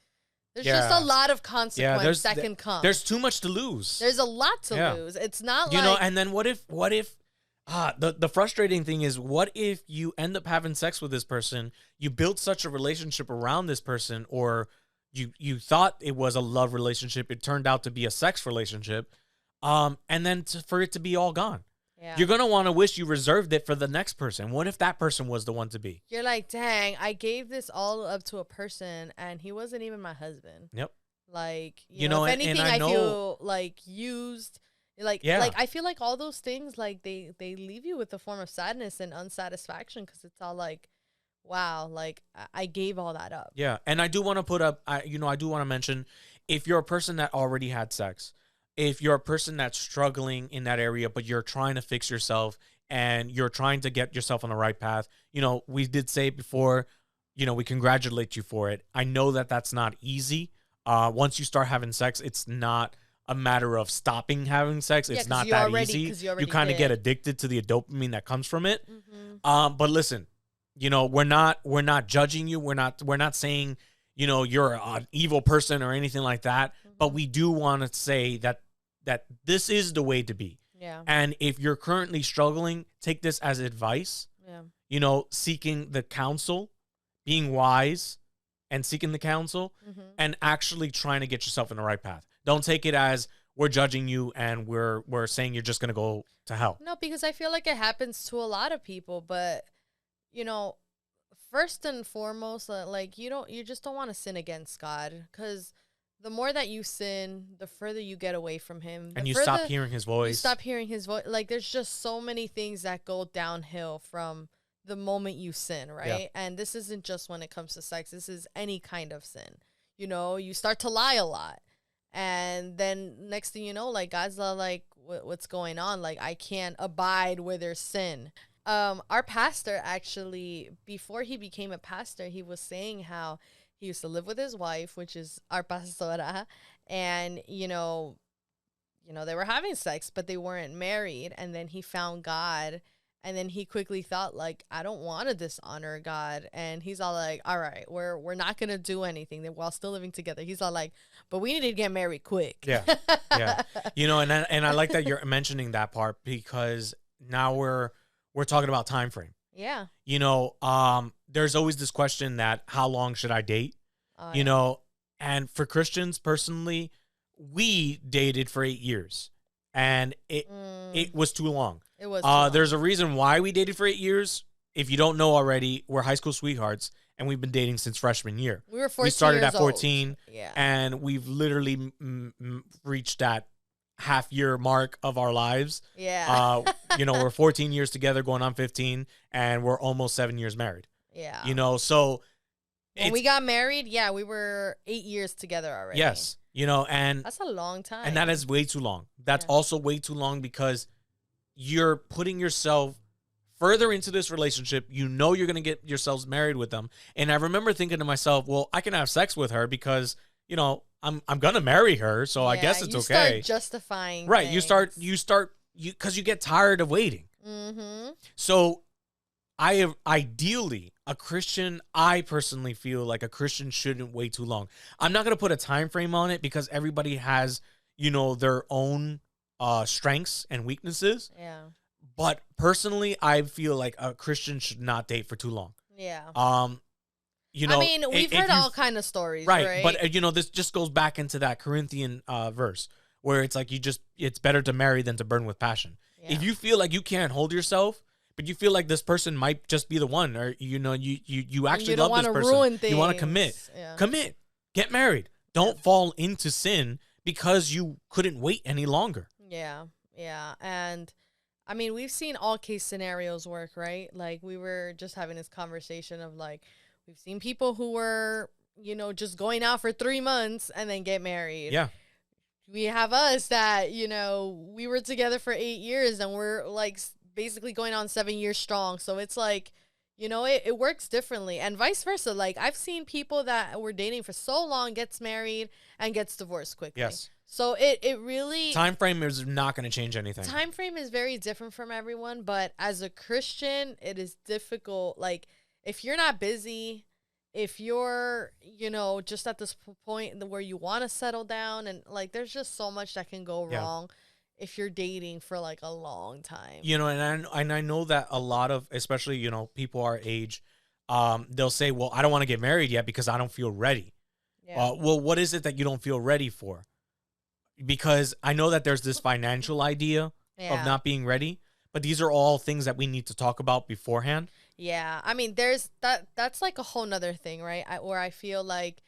there's just a lot of consequence that can come. There's too much to lose. There's a lot to lose. It's not like... and then what if the frustrating thing is, what if you end up having sex with this person, you built such a relationship around this person, or you thought it was a love relationship, it turned out to be a sex relationship, and then for it to be all gone. Yeah. You're going to want to wish you reserved it for the next person. What if that person was the one to be? You're like, dang, I gave this all up to a person and he wasn't even my husband. Yep. Like, if anything, I feel like used, Yeah. I feel like all those things, like they leave you with a form of sadness and unsatisfaction, because it's all like, wow, like I gave all that up. Yeah, and I do want to put up, I do want to mention, if you're a person that already had sex, if you're a person that's struggling in that area, but you're trying to fix yourself and you're trying to get yourself on the right path, we did say it before, we congratulate you for it. I know that that's not easy. Once you start having sex, it's not a matter of stopping having sex. Yeah, It's 'cause not you that already, easy. 'cause you You already kind of get did. addicted to the dopamine that comes from it. Mm-hmm. But listen, we're not judging you. We're not saying, you're an evil person or anything like that. But Mm-hmm. we do want to say that this is the way to be. Yeah. And if you're currently struggling, take this as advice, Yeah. seeking the counsel, being wise and seeking the counsel, Mm-hmm. and actually trying to get yourself in the right path. Don't take it as we're judging you and we're saying you're just going to go to hell. No, because I feel like it happens to a lot of people, but you know, first and foremost, like you just don't want to sin against God, because the more that you sin, the further you get away from Him. And you stop hearing His voice. You stop hearing His voice. Like, there's just so many things that go downhill from the moment you sin, right? Yeah. And this isn't just when it comes to sex. This is any kind of sin. You start to lie a lot. And then next thing you know, like, God's like, what's going on? Like, I can't abide where there's sin. Our pastor, actually, before he became a pastor, he was saying how he used to live with his wife, which is our pastora, and they were having sex, but they weren't married. And then he found God, and then he quickly thought, like, I don't want to dishonor God. And he's all like, all right, we're not gonna do anything while still living together. He's all like, but we need to get married quick. Yeah, yeah. And I like that you're mentioning that part, because now we're talking about time frame. Yeah. There's always this question that how long should I date? And for Christians personally, we dated for 8 years, and it was too long. It was too long. There's a reason why we dated for 8 years. If you don't know already, we're high school sweethearts, and we've been dating since freshman year. We were 14 We started years at 14, old. Yeah. and we've literally reached that half-year mark of our lives. Yeah. We're 14 years together, going on 15, and we're almost 7 years married. Yeah. So when we got married, yeah, we were 8 years together already. Yes, and that's a long time. And that is way too long. That's also way too long, because you're putting yourself further into this relationship. You're going to get yourselves married with them. And I remember thinking to myself, well, I can have sex with her because, I'm going to marry her. So I guess it's you okay. Start justifying. Right. Things. Because you get tired of waiting. Mm-hmm. So ideally, a Christian, I personally feel like a Christian shouldn't wait too long. I'm not going to put a time frame on it, because everybody has, their own strengths and weaknesses. Yeah. But personally, I feel like a Christian should not date for too long. Yeah. We've heard all kind of stories, right? But this just goes back into that Corinthian verse where it's like it's better to marry than to burn with passion. Yeah. If you feel like you can't hold yourself, but you feel like this person might just be the one, or you actually love this person, ruin things. You want to commit, get married. Don't fall into sin because you couldn't wait any longer. Yeah, and I mean, we've seen all case scenarios work, right? Like, we were just having this conversation of, like, we've seen people who were, just going out for 3 months and then get married. Yeah. We have us that, we were together for 8 years and we're, like, basically going on 7 years strong. So it's like, it works differently, and vice versa. Like, I've seen people that were dating for so long gets married and gets divorced quickly. Yes. So it really, time frame is not going to change anything. Time frame is very different from everyone, but as a Christian, it is difficult. Like, if you're not busy, if you're, just at this point where you want to settle down, and, like, there's just so much that can go wrong if you're dating for, like, a long time. And I know that a lot of, especially, people our age, they'll say, well, I don't want to get married yet because I don't feel ready. Yeah. Well, what is it that you don't feel ready for? Because I know that there's this financial idea of not being ready, but these are all things that we need to talk about beforehand. Yeah. I mean, that's like a whole nother thing, right? Where I feel like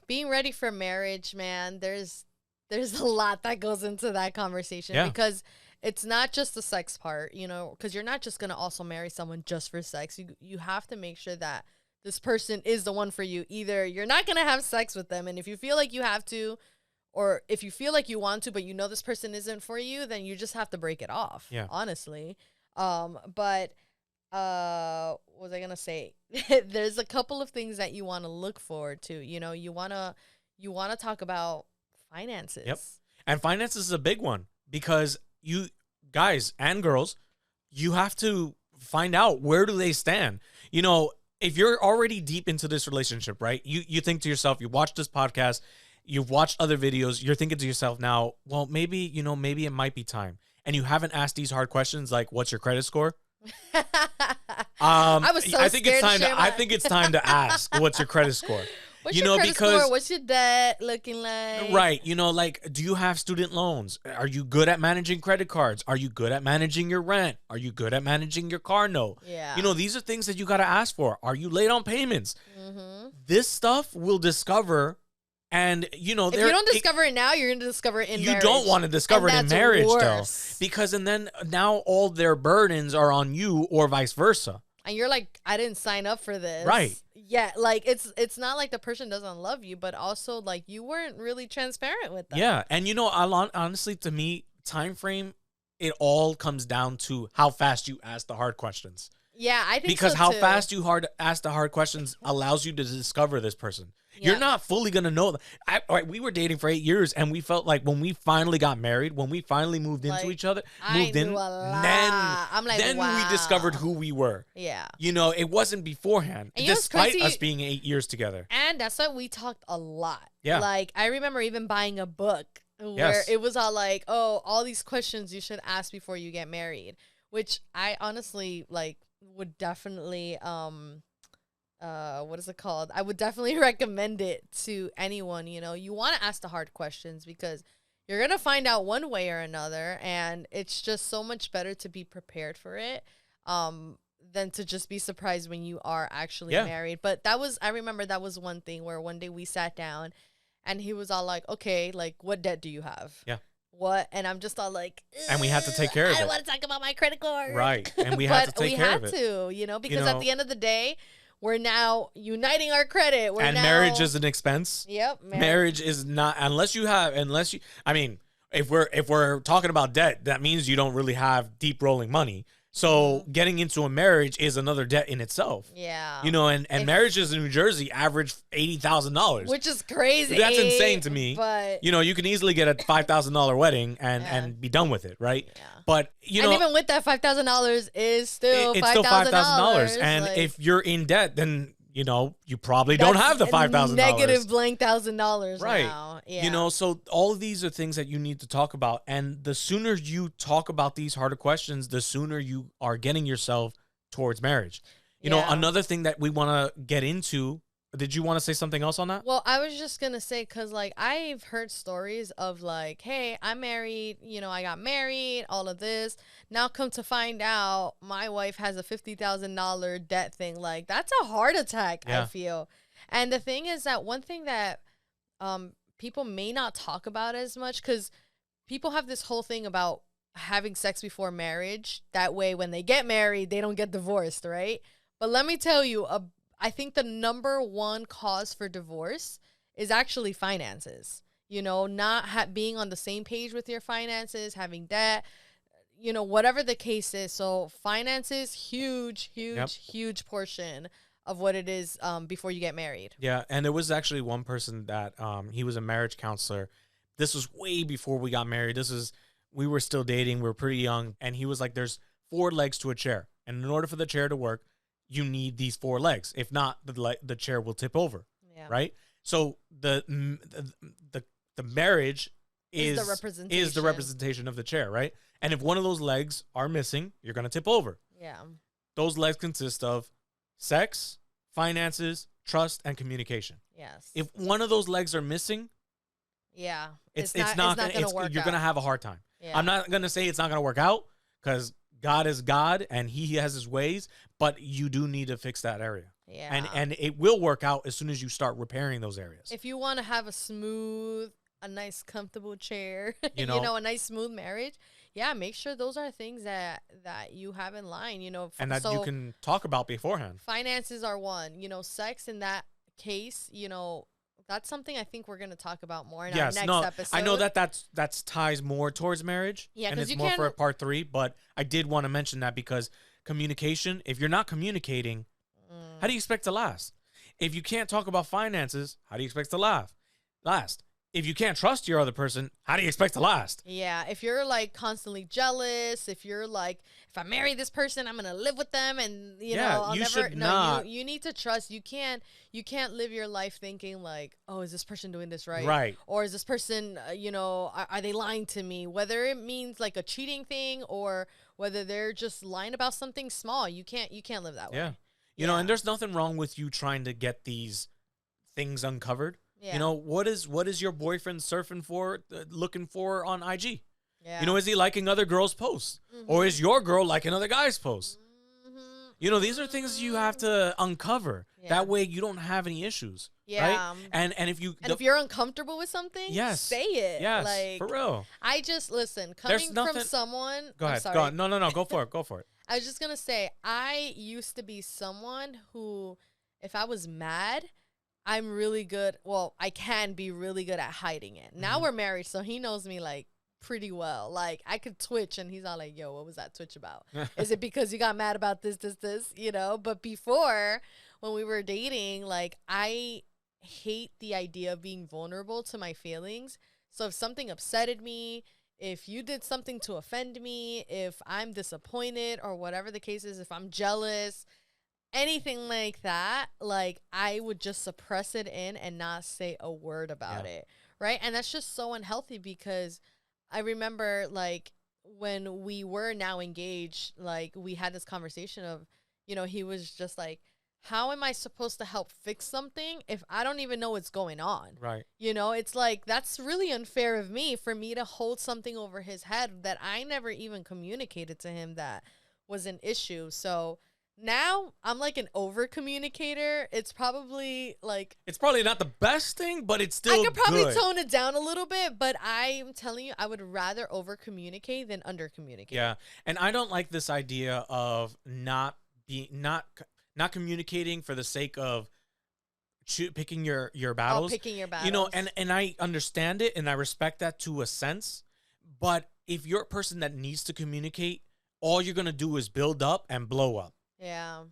being ready for marriage, man, there's there's a lot that goes into that conversation because it's not just the sex part, you know, because you're not just going to also marry someone just for sex. You have to make sure that this person is the one for you. Either you're not going to have sex with them, and if you feel like you have to, or if you feel like you want to, but you know this person isn't for you, then you just have to break it off, honestly. But what was I going to say? There's a couple of things that you want to look forward to. You know, you want to talk about finances. Yep. And finances is a big one because you guys and girls, you have to find out where do they stand. You know, if you're already deep into this relationship, right? You think to yourself, you watch this podcast, you've watched other videos, you're thinking to yourself now, well, maybe, you know, maybe it might be time. And you haven't asked these hard questions like, what's your credit score? I was so I think scared it's time to to I think it's time to ask what's your credit score. What's your credit score? What's your debt looking like? Right. You know, like, do you have student loans? Are you good at managing credit cards? Are you good at managing your rent? Are you good at managing your car note? Yeah. You know, these are things that you got to ask for. Are you late on payments? This stuff we'll discover. And, you know, if you don't discover it now, you're going to discover it in marriage. You don't want to discover it in marriage, though. Because, and then now all their burdens are on you or vice versa. And you're like, I didn't sign up for this. Right. Yeah, like it's not like the person doesn't love you, but also like you weren't really transparent with them. Yeah, and you know, honestly, to me, time frame, it all comes down to how fast you ask the hard questions. Yeah, I think because so how too. fast you ask the hard questions allows you to discover this person. Yeah. You're not fully gonna know. We were dating for 8 years, and we felt like when we finally got married, when we finally moved into each other, then we discovered who we were. Yeah, you know, it wasn't beforehand, and despite us being 8 years together. And that's why we talked a lot. Yeah, like I remember even buying a book where it was all like, oh, all these questions you should ask before you get married, which I honestly like would definitely what is it called? I would definitely recommend it to anyone. You know, you want to ask the hard questions because you're going to find out one way or another. And it's just so much better to be prepared for it than to just be surprised when you are actually married. But I remember that was one thing where one day we sat down and he was all like, okay, like what debt do you have? Yeah. What? And I'm just all like, and we have to take care of it. I don't want to talk about my credit card. Right. And we have to take care of it. But we had to, you know, because at the end of the day, we're now uniting our credit. Marriage is an expense. Yep. Marriage is not, I mean, if we're talking about debt, that means you don't really have deep rolling money. So getting into a marriage is another debt in itself. Yeah. You know, and marriages in New Jersey average $80,000. Which is crazy. That's insane to me. But you know, you can easily get a $5,000 wedding and be done with it, right? Yeah. But you know, and even with that $5,000 is still it's still $5,000. And like, if you're in debt, then you know, you probably don't have the $5,000. Negative blank $1,000 right now. Yeah. You know, so all of these are things that you need to talk about. And the sooner you talk about these harder questions, the sooner you are getting yourself towards marriage. You know, another thing that we want to get into. Did you want to say something else on that? Well, I was just going to say, because, like, I've heard stories of, like, hey, I'm married, you know, I got married, all of this. Now come to find out my wife has a $50,000 debt thing. Like, that's a heart attack, I feel. And the thing is that one thing that people may not talk about as much, because people have this whole thing about having sex before marriage. That way, when they get married, they don't get divorced, right? But let me tell you, I think the number one cause for divorce is actually finances. You know, not being on the same page with your finances, having debt, you know, whatever the case is. So finances, huge portion of what it is before you get married. Yeah, and there was actually one person that he was a marriage counselor. This was way before we got married. We were still dating. We were pretty young. And he was like, there's 4 legs to a chair. And in order for the chair to work, you need these 4 legs. If not, the chair will tip over. Yeah. Right. So the marriage is the representation of the chair, right? And if one of those legs are missing, you're gonna tip over. Yeah. Those legs consist of sex, finances, trust, and communication. Yes. If one of those legs are missing, it's not gonna work. You're gonna have a hard time. Yeah. I'm not gonna say it's not gonna work out because God is God and He has His ways, but you do need to fix that area. Yeah. And it will work out as soon as you start repairing those areas. If you want to have a smooth a nice comfortable chair, You know, a nice smooth marriage. Yeah, make sure those are things that you have in line, and that you so can talk about beforehand. finances are one, sex in that case, that's something I think we're going to talk about more in our Yes, next no, episode. I know that's ties more towards marriage, Yeah, and 'cause it's you more for a can't- part 3. But I did want to mention that because communication. If you're not communicating, how do you expect to last? If you can't talk about finances, how do you expect to last? If you can't trust your other person, how do you expect to last? Yeah, if you're like constantly jealous, if you're like, if I marry this person, I'm gonna live with them, and I'll you never. should No, not. you need to trust. You can't live your life thinking like, oh, is this person doing this right? Right. Or is this person, are they lying to me? Whether it means like a cheating thing or whether they're just lying about something small, you can't live that way. Yeah. Yeah. And there's nothing wrong with you trying to get these things uncovered. Yeah. What is your boyfriend surfing for, looking for on IG? Yeah. Is he liking other girls' posts? Or is your girl liking other guys' posts? These are things you have to uncover. Yeah. That way you don't have any issues. Yeah. Right? And if you And if you're uncomfortable with something, yes, say it. Yes, like, for real. I just listen. There's Coming nothing- from someone. Go I'm ahead. sorry. Go on. No. Go for it. Go for it. I was just gonna say I used to be someone who, if I was mad, I'm really good. Well, I can be really good at hiding it. Now we're married, so he knows me like pretty well. Like I could twitch, and he's all like, "Yo, what was that twitch about? Is it because you got mad about this? But before, when we were dating, like I hate the idea of being vulnerable to my feelings. So if something upsetted me, if you did something to offend me, if I'm disappointed or whatever the case is, if I'm jealous, anything like that, like I would just suppress it in and not say a word about it. Right. And that's just so unhealthy because I remember like when we were now engaged, like we had this conversation of, he was just like, how am I supposed to help fix something if I don't even know what's going on? Right. It's like, that's really unfair of me for me to hold something over his head that I never even communicated to him that was an issue. So now I'm like an over communicator. It's probably not the best thing, but it's still I could probably good. tone it down a little bit, but I'm telling you, I would rather over communicate than under communicate. Yeah. And I don't like this idea of not communicating for the sake of picking your battles. Picking your battles. And I understand it and I respect that to a sense. But if you're a person that needs to communicate, all you're going to do is build up and blow up. Yeah.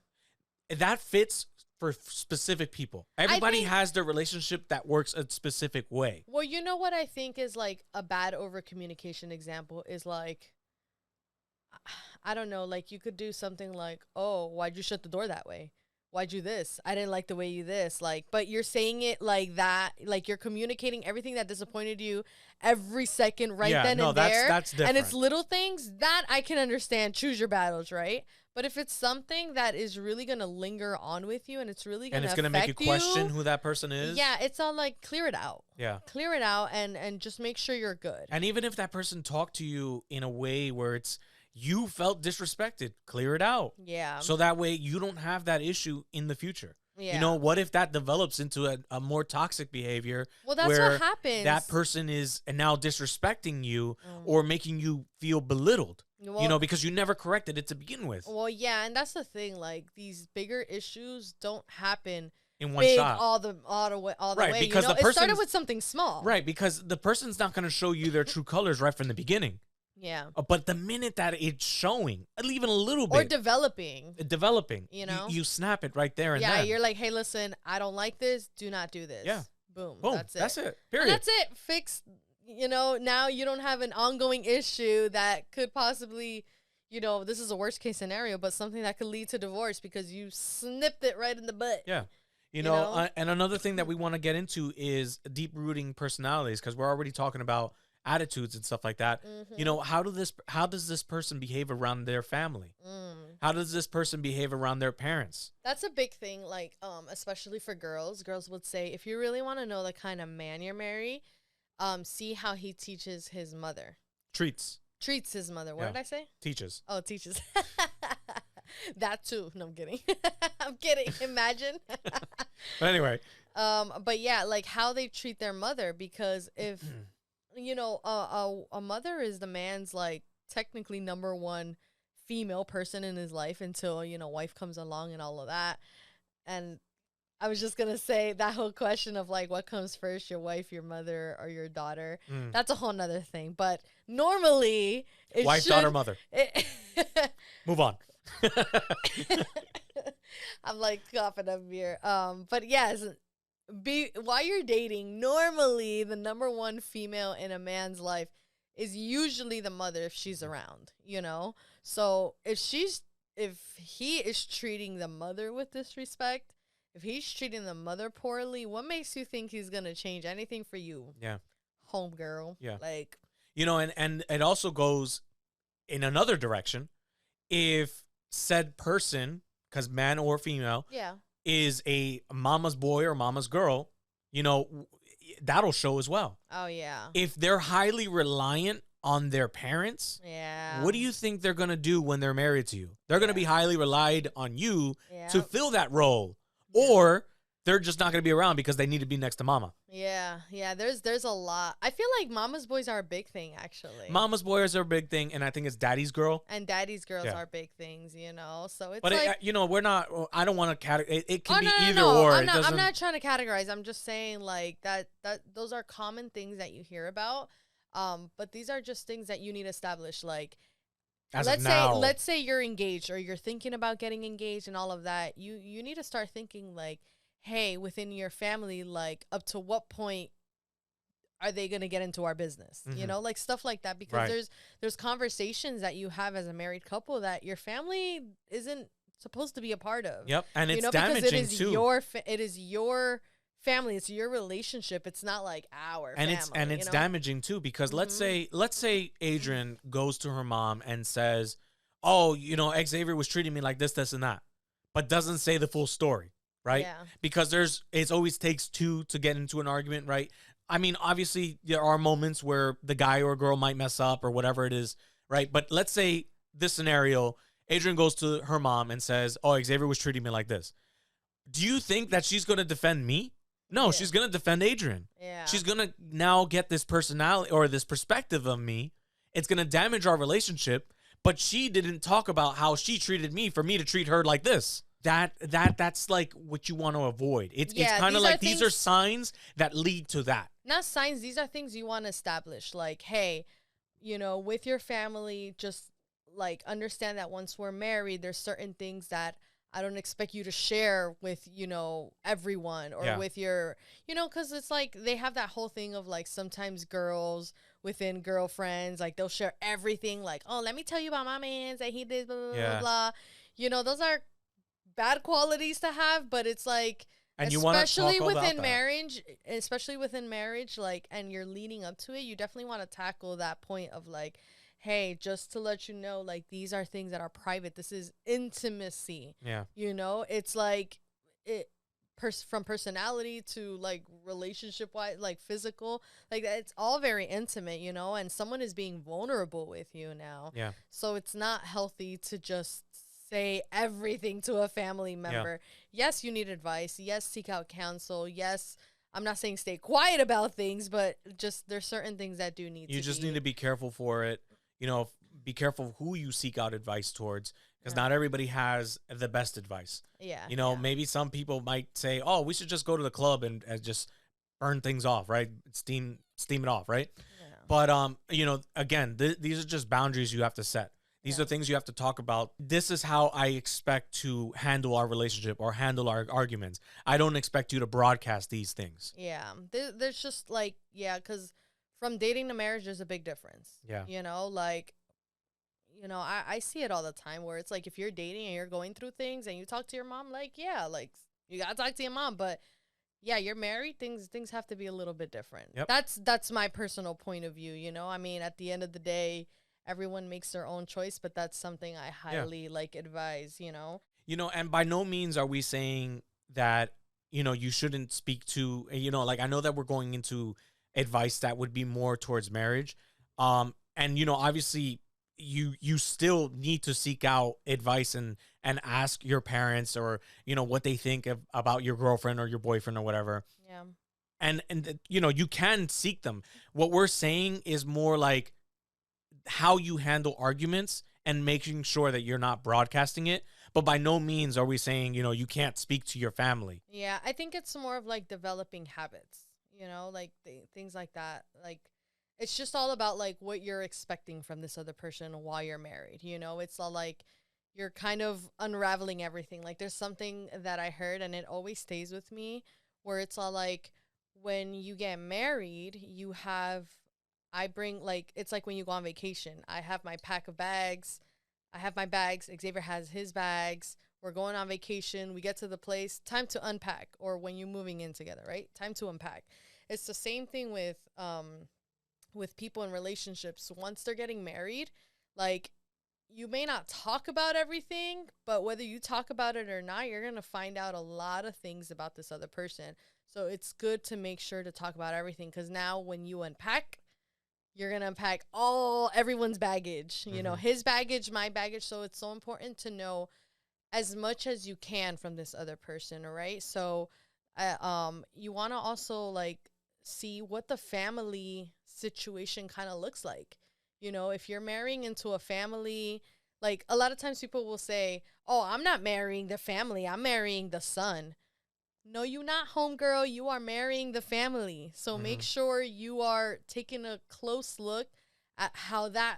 That fits for specific people. Everybody has their relationship that works a specific way. Well, you know what I think is like a bad over communication example is like, I don't know, like you could do something like, oh, why'd you shut the door that way? Why'd you this? I didn't like the way you this. Like, but you're saying it like that, like you're communicating everything that disappointed you every second then and there. That's different. And it's little things that I can understand. Choose your battles, right? But if it's something that is really going to linger on with you and it's really going to affect you. And it's going to make you question who that person is. Yeah, it's all like clear it out. Yeah. Clear it out and just make sure you're good. And even if that person talked to you in a way where you felt disrespected, clear it out. Yeah. So that way you don't have that issue in the future. Yeah. What if that develops into a more toxic behavior? Well, that's where what happens. That person is now disrespecting you or making you feel belittled. Well, because you never corrected it to begin with. Well, yeah, and that's the thing. Like these bigger issues don't happen in one shot, all the way. Because the it started with something small. Right, because the person's not going to show you their true colors right from the beginning. Yeah. But the minute that it's showing, even a little bit, or developing, you snap it right there and then. Yeah, you're like, hey, listen, I don't like this. Do not do this. Yeah. Boom. That's it. Period. And that's it. Fixed. Now you don't have an ongoing issue that could possibly, this is a worst case scenario, but something that could lead to divorce because you snipped it right in the butt. Yeah. And another thing that we want to get into is deep rooting personalities because we're already talking about attitudes and stuff like that. How does this person behave around their family? How does this person behave around their parents? That's a big thing, like especially for girls. Girls would say, if you really want to know the kind of man you're marrying, see how he teaches his mother. Treats his mother. What did I say? Teaches. Oh, teaches. That too. No, I'm kidding. I'm kidding. Imagine. But anyway, But yeah, like how they treat their mother, because if a mother is the man's like technically number one female person in his life until wife comes along and all of that. And I was just gonna say that whole question of like what comes first, your wife, your mother, or your daughter. That's a whole nother thing. But normally, wife, daughter, mother. Move on. I'm like coughing up here. But yes, while you're dating, normally the number one female in a man's life is usually the mother if she's around. So if he is treating the mother with disrespect, if he's treating the mother poorly, what makes you think he's gonna change anything for you? Yeah, homegirl. Yeah, like and it also goes in another direction. If said person, because man or female, is a mama's boy or mama's girl, that'll show as well. Oh yeah. If they're highly reliant on their parents, what do you think they're gonna do when they're married to you? They're gonna be highly relied on you to fill that role. Or they're just not going to be around because they need to be next to mama. Yeah. There's a lot. I feel like mama's boys are a big thing, actually. Mama's boys are a big thing, and I think it's daddy's girl. And daddy's girls are big things, So it's but like... we're not... I don't want to categorize... It can be either no. or. I'm not trying to categorize. I'm just saying, like, that those are common things that you hear about. But these are just things that you need to establish, like... Let's say you're engaged or you're thinking about getting engaged and all of that. You need to start thinking like, hey, within your family, like up to what point are they going to get into our business? Like stuff like that, because there's conversations that you have as a married couple that your family isn't supposed to be a part of. Yep. And it's damaging too. It is your family, it's your relationship. It's not like our family. It's damaging too, because let's say Adrian goes to her mom and says, "Oh, Xavier was treating me like this, and that," but doesn't say the full story, right? Yeah. Because it always takes two to get into an argument, right? I mean, obviously there are moments where the guy or girl might mess up or whatever it is, right? But let's say this scenario, Adrian goes to her mom and says, "Oh, Xavier was treating me like this." Do you think that she's going to defend me? No, she's going to defend Adrian. Yeah. She's going to now get this personality or this perspective of me. It's going to damage our relationship, but she didn't talk about how she treated me for me to treat her like this. That's like what you want to avoid. It's kind of like these are signs that lead to that. Not signs. These are things you want to establish. Like, hey, with your family, just like understand that once we're married, there's certain things that I don't expect you to share with, everyone or with your, because it's like they have that whole thing of like sometimes girls within girlfriends, like they'll share everything. Like, oh, let me tell you about my man that he did, blah, blah, blah, blah. Those are bad qualities to have, but it's like, and especially within marriage, like, and you're leading up to it, you definitely want to tackle that point of like, hey, just to let you know, like, these are things that are private. This is intimacy. Yeah. It's like from personality to like relationship wise, like physical, like it's all very intimate, and someone is being vulnerable with you now. Yeah. So it's not healthy to just say everything to a family member. Yeah. Yes, you need advice. Yes, seek out counsel. Yes, I'm not saying stay quiet about things, but just there's certain things that do need you just need to be careful for it. Be careful who you seek out advice towards, because not everybody has the best advice. Yeah. Maybe some people might say, "Oh, we should just go to the club and just burn things off, right? Steam it off, right?" Yeah. But again, these are just boundaries you have to set. These are things you have to talk about. This is how I expect to handle our relationship or handle our arguments. I don't expect you to broadcast these things. Yeah. There's just like, because from dating to marriage, there's a big difference. Yeah. I see it all the time where it's like if you're dating and you're going through things and you talk to your mom, like, like you got to talk to your mom. But yeah, you're married. Things have to be a little bit different. Yep. That's my personal point of view. I mean, at the end of the day, everyone makes their own choice, but that's something I highly advise, And by no means are we saying that, you shouldn't speak to, like, I know that we're going into advice that would be more towards marriage. And, obviously, you still need to seek out advice and ask your parents, or what they think about your girlfriend or your boyfriend or whatever. Yeah. And you can seek them. What we're saying is more like how you handle arguments and making sure that you're not broadcasting it. But by no means are we saying, you can't speak to your family. Yeah, I think it's more of like developing habits, like things like that. Like, it's just all about like what you're expecting from this other person while you're married. It's all like you're kind of unraveling everything. Like, there's something that I heard and it always stays with me, where it's all like when you get married, I bring, like, it's like when you go on vacation. I have my pack of bags. I have my bags. Xavier has his bags. We're going on vacation. We get to the place. Time to unpack. Or when you're moving in together, right? Time to unpack. It's the same thing with people in relationships. Once they're getting married, like, you may not talk about everything, but whether you talk about it or not, you're going to find out a lot of things about this other person. So it's good to make sure to talk about everything, because now when you unpack, you're going to unpack everyone's baggage, his baggage, my baggage. So it's so important to know as much as you can from this other person, all right? So you want to also, like, see what the family situation kind of looks like. If you're marrying into a family, like, a lot of times people will say, oh, I'm not marrying the family, I'm marrying the son. No, you're not, homegirl. You are marrying the family. So make sure you are taking a close look at how that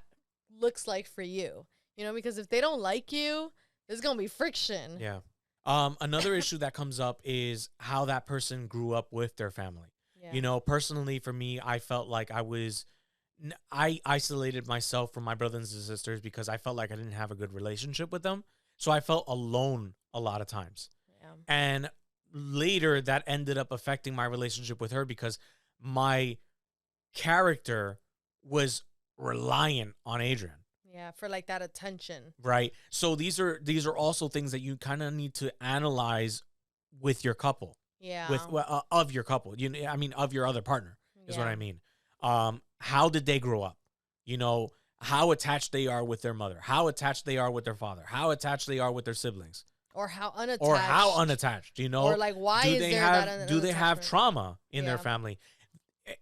looks like for you. Because if they don't like you, there's going to be friction. Yeah. Another issue that comes up is how that person grew up with their family. Yeah. Personally, for me, I felt like I isolated myself from my brothers and sisters because I felt like I didn't have a good relationship with them. So I felt alone a lot of times. Yeah. And later that ended up affecting my relationship with her because my character was reliant on Adrian. Yeah, for like that attention. Right. So these are also things that you kind of need to analyze with your couple. Yeah. Of your couple. Of your other partner is what I mean. How did they grow up? How attached they are with their mother, how attached they are with their father, how attached they are with their siblings. Or how unattached. Or like, why is there that do they have trauma in their family?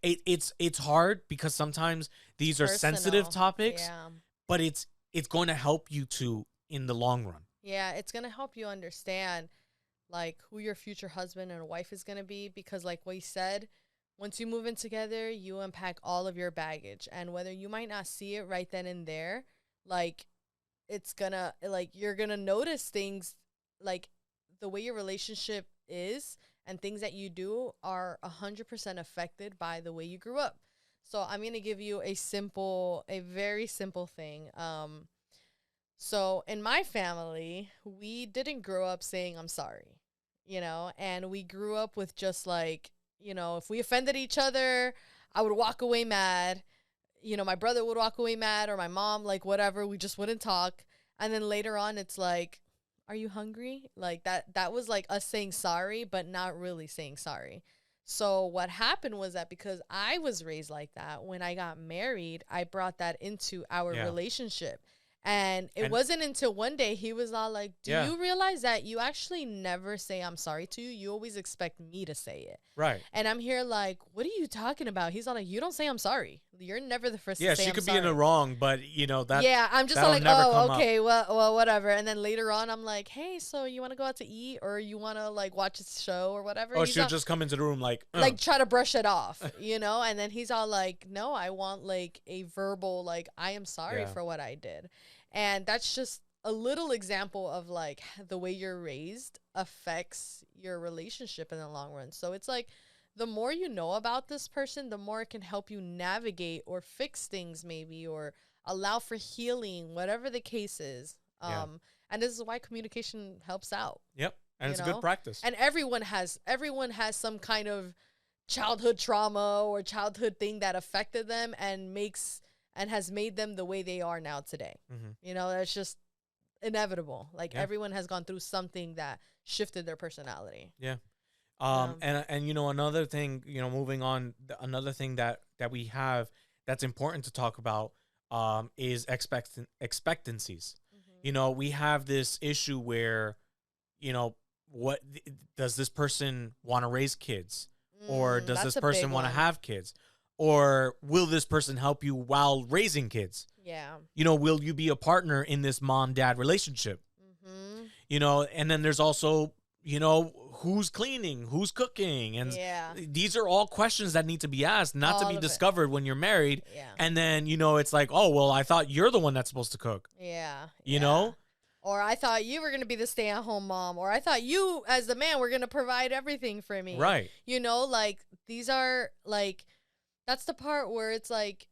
It's hard because sometimes these are sensitive topics, but it's going to help you in the long run. Yeah, it's going to help you understand, like, who your future husband and wife is going to be, because, like we said, once you move in together, you unpack all of your baggage, and whether you might not see it right then and there, like, it's gonna, like, you're gonna notice things, like, the way your relationship is and things that you do are 100% affected by the way you grew up. So I'm going to give you a very simple thing. So in my family, we didn't grow up saying I'm sorry, and we grew up with just, like, if we offended each other, I would walk away mad. My brother would walk away mad, or my mom, like, whatever. We just wouldn't talk. And then later on, it's like, are you hungry? Like, that was like us saying sorry, but not really saying sorry. So what happened was that because I was raised like that, when I got married, I brought that into our relationship. And it wasn't until one day he was all like, do you realize that you actually never say I'm sorry to you? You always expect me to say it. Right. And I'm here like, what are you talking about? He's all like, you don't say I'm sorry. You're never the first to say I'm sorry. Yeah, she could be in the wrong, but that. Yeah, I'm just like, oh, okay, well, whatever. And then later on, I'm like, hey, so you want to go out to eat, or you want to, like, watch a show or whatever? Oh, she'll just come into the room like try to brush it off, And then he's all like, no, I want, like, a verbal, like, I am sorry for what I did. And that's just a little example of, like, the way you're raised affects your relationship in the long run. So it's like, the more you know about this person, the more it can help you navigate or fix things, maybe, or allow for healing, whatever the case is. And this is why communication helps out. Yep. And it's a good practice. And everyone has some kind of childhood trauma or childhood thing that affected them and has made them the way they are now today. That's just inevitable. Like, everyone has gone through something that shifted their personality. Yeah. And another thing, moving on, another thing that we have that's important to talk about, is expectancies. You Mhm. know, we have this issue where, you know, what does this person want to raise kids, or does this That's a big person want to one. have kids, or will this person help you while raising kids? Yeah. You know, will you be a partner in this mom dad relationship? Mhm. You know, and then there's also, you know, who's cleaning, who's cooking, and Yeah. these are all questions that need to be asked, not to All be of it. discovered when you're married. Yeah. And then, you know, it's like, oh well, I thought you're the one that's supposed to cook, Yeah. you Yeah. know? Or I thought you were going to be the stay-at-home mom, or I thought you as the man were going to provide everything for me. Right. You know, like these are like that's the part where it's like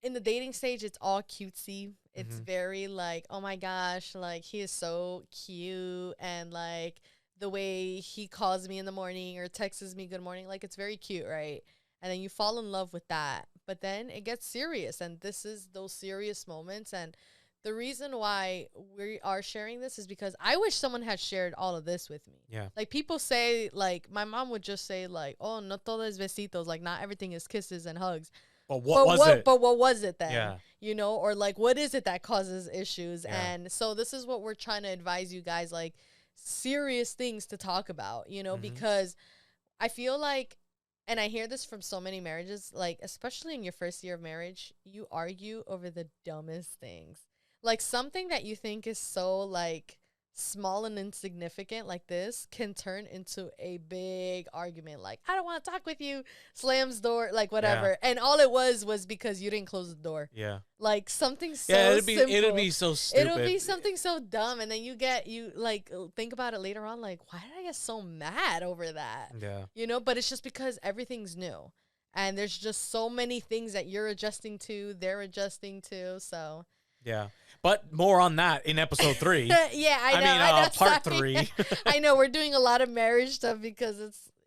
in the dating stage, it's all cutesy. It's Hmm. very like, oh my gosh, like he is so cute, and like the way he calls me in the morning or texts me good morning, like it's very cute, right? And then you fall in love with that, but then it gets serious, and this is those serious moments. And the reason why we are sharing this is because I wish someone had shared all of this with me. Yeah. Like people say, like my mom would just say, like, "Oh, no todo es besitos," like not everything is kisses and hugs. But what was it? But what was it then? Yeah. You know, or like what is it that causes issues? Yeah. And so this is what we're trying to advise you guys, like serious things to talk about, you know, Hmm. because I feel like, and I hear this from so many marriages, like especially in your first year of marriage, you argue over the dumbest things. Like something that you think is so like small and insignificant like this can turn into a big argument. Like, I don't want to talk with you, slams door, like Yeah. whatever. And all it was because you didn't close the door. Yeah. Like something Yeah, so it'd simple. be so It'll stupid. be something so dumb, and then you like think about it later on, like, why did I get so mad over that? Yeah. You know, but it's just because everything's new, and there's just so many things that you're adjusting to, they're adjusting to. So Yeah. But more on that in episode 3. yeah, I know. I know. Part Sorry. 3. I know we're doing a lot of marriage stuff because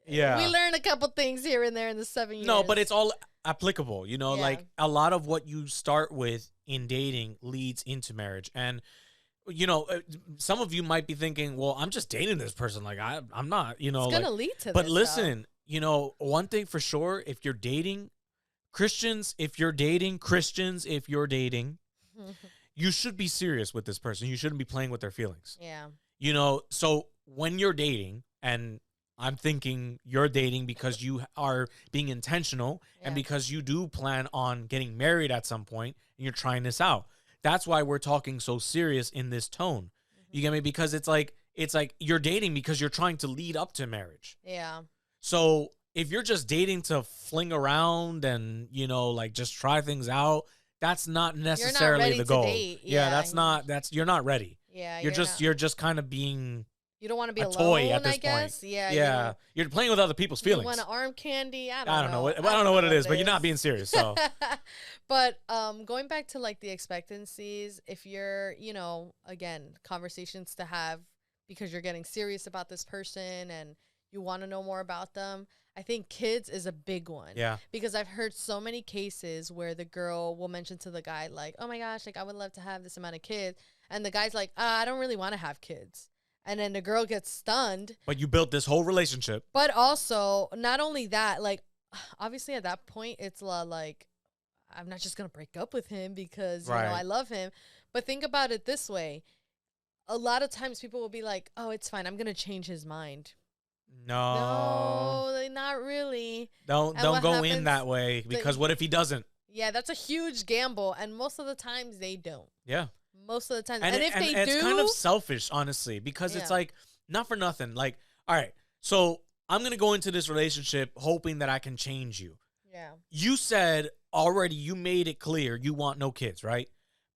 we Yeah. learn a couple things here and there in the 7 years. No, but it's all applicable, you know, Yeah. like a lot of what you start with in dating leads into marriage. And you know, some of you might be thinking, well, I'm just dating this person, like I'm not, you know, It's like, gonna lead to but this. listen, you know, one thing for sure, if you're dating Christians, if you're dating Christians, if you're dating, Though. you should be serious with this person. You shouldn't be playing with their feelings. Yeah. You know, so when you're dating, and I'm thinking you're dating because you are being intentional and Yeah. because you do plan on getting married at some point and you're trying this out. That's why we're talking so serious in this tone. You get me? Because it's like you're dating because you're trying to lead up to marriage. Yeah. So if you're just dating to fling around and, you know, like just try things out, that's not necessarily ready the to goal. date. Yeah, Yeah. you're not ready. Yeah. You're just kind of being You don't want to be a alone, toy at this I guess. point. Yeah. Yeah, you're playing with other people's You feelings. want to arm candy? I I don't know. know. I don't know what it is, but you're not being serious. So But going back to like the expectancies, if you're, you know, again, conversations to have because you're getting serious about this person and you want to know more about them, I think kids is a big one. yeah, Because I've heard so many cases where the girl will mention to the guy like, "Oh my gosh, like I would love to have this amount of kids." And the guy's like, I don't really want to have kids." And then the girl gets stunned. but you built this whole relationship. But also, not only that, like obviously at that point it's like I'm not just going to break up with him because, you know, Right. I love him. But think about it this way. A lot of times people will be like, "Oh, it's fine. I'm going to change his mind." No, No, not really. don't And what go in happens- that way because what if he doesn't? Yeah, that's a huge gamble. And most of the times they don't. Yeah, Most of the time. and, And if they it's do, kind of selfish, honestly, because it's Yeah. like not for nothing. Like, all right, so I'm gonna go into this relationship hoping that I can change you. yeah. You said already, you made it clear you want no kids, right?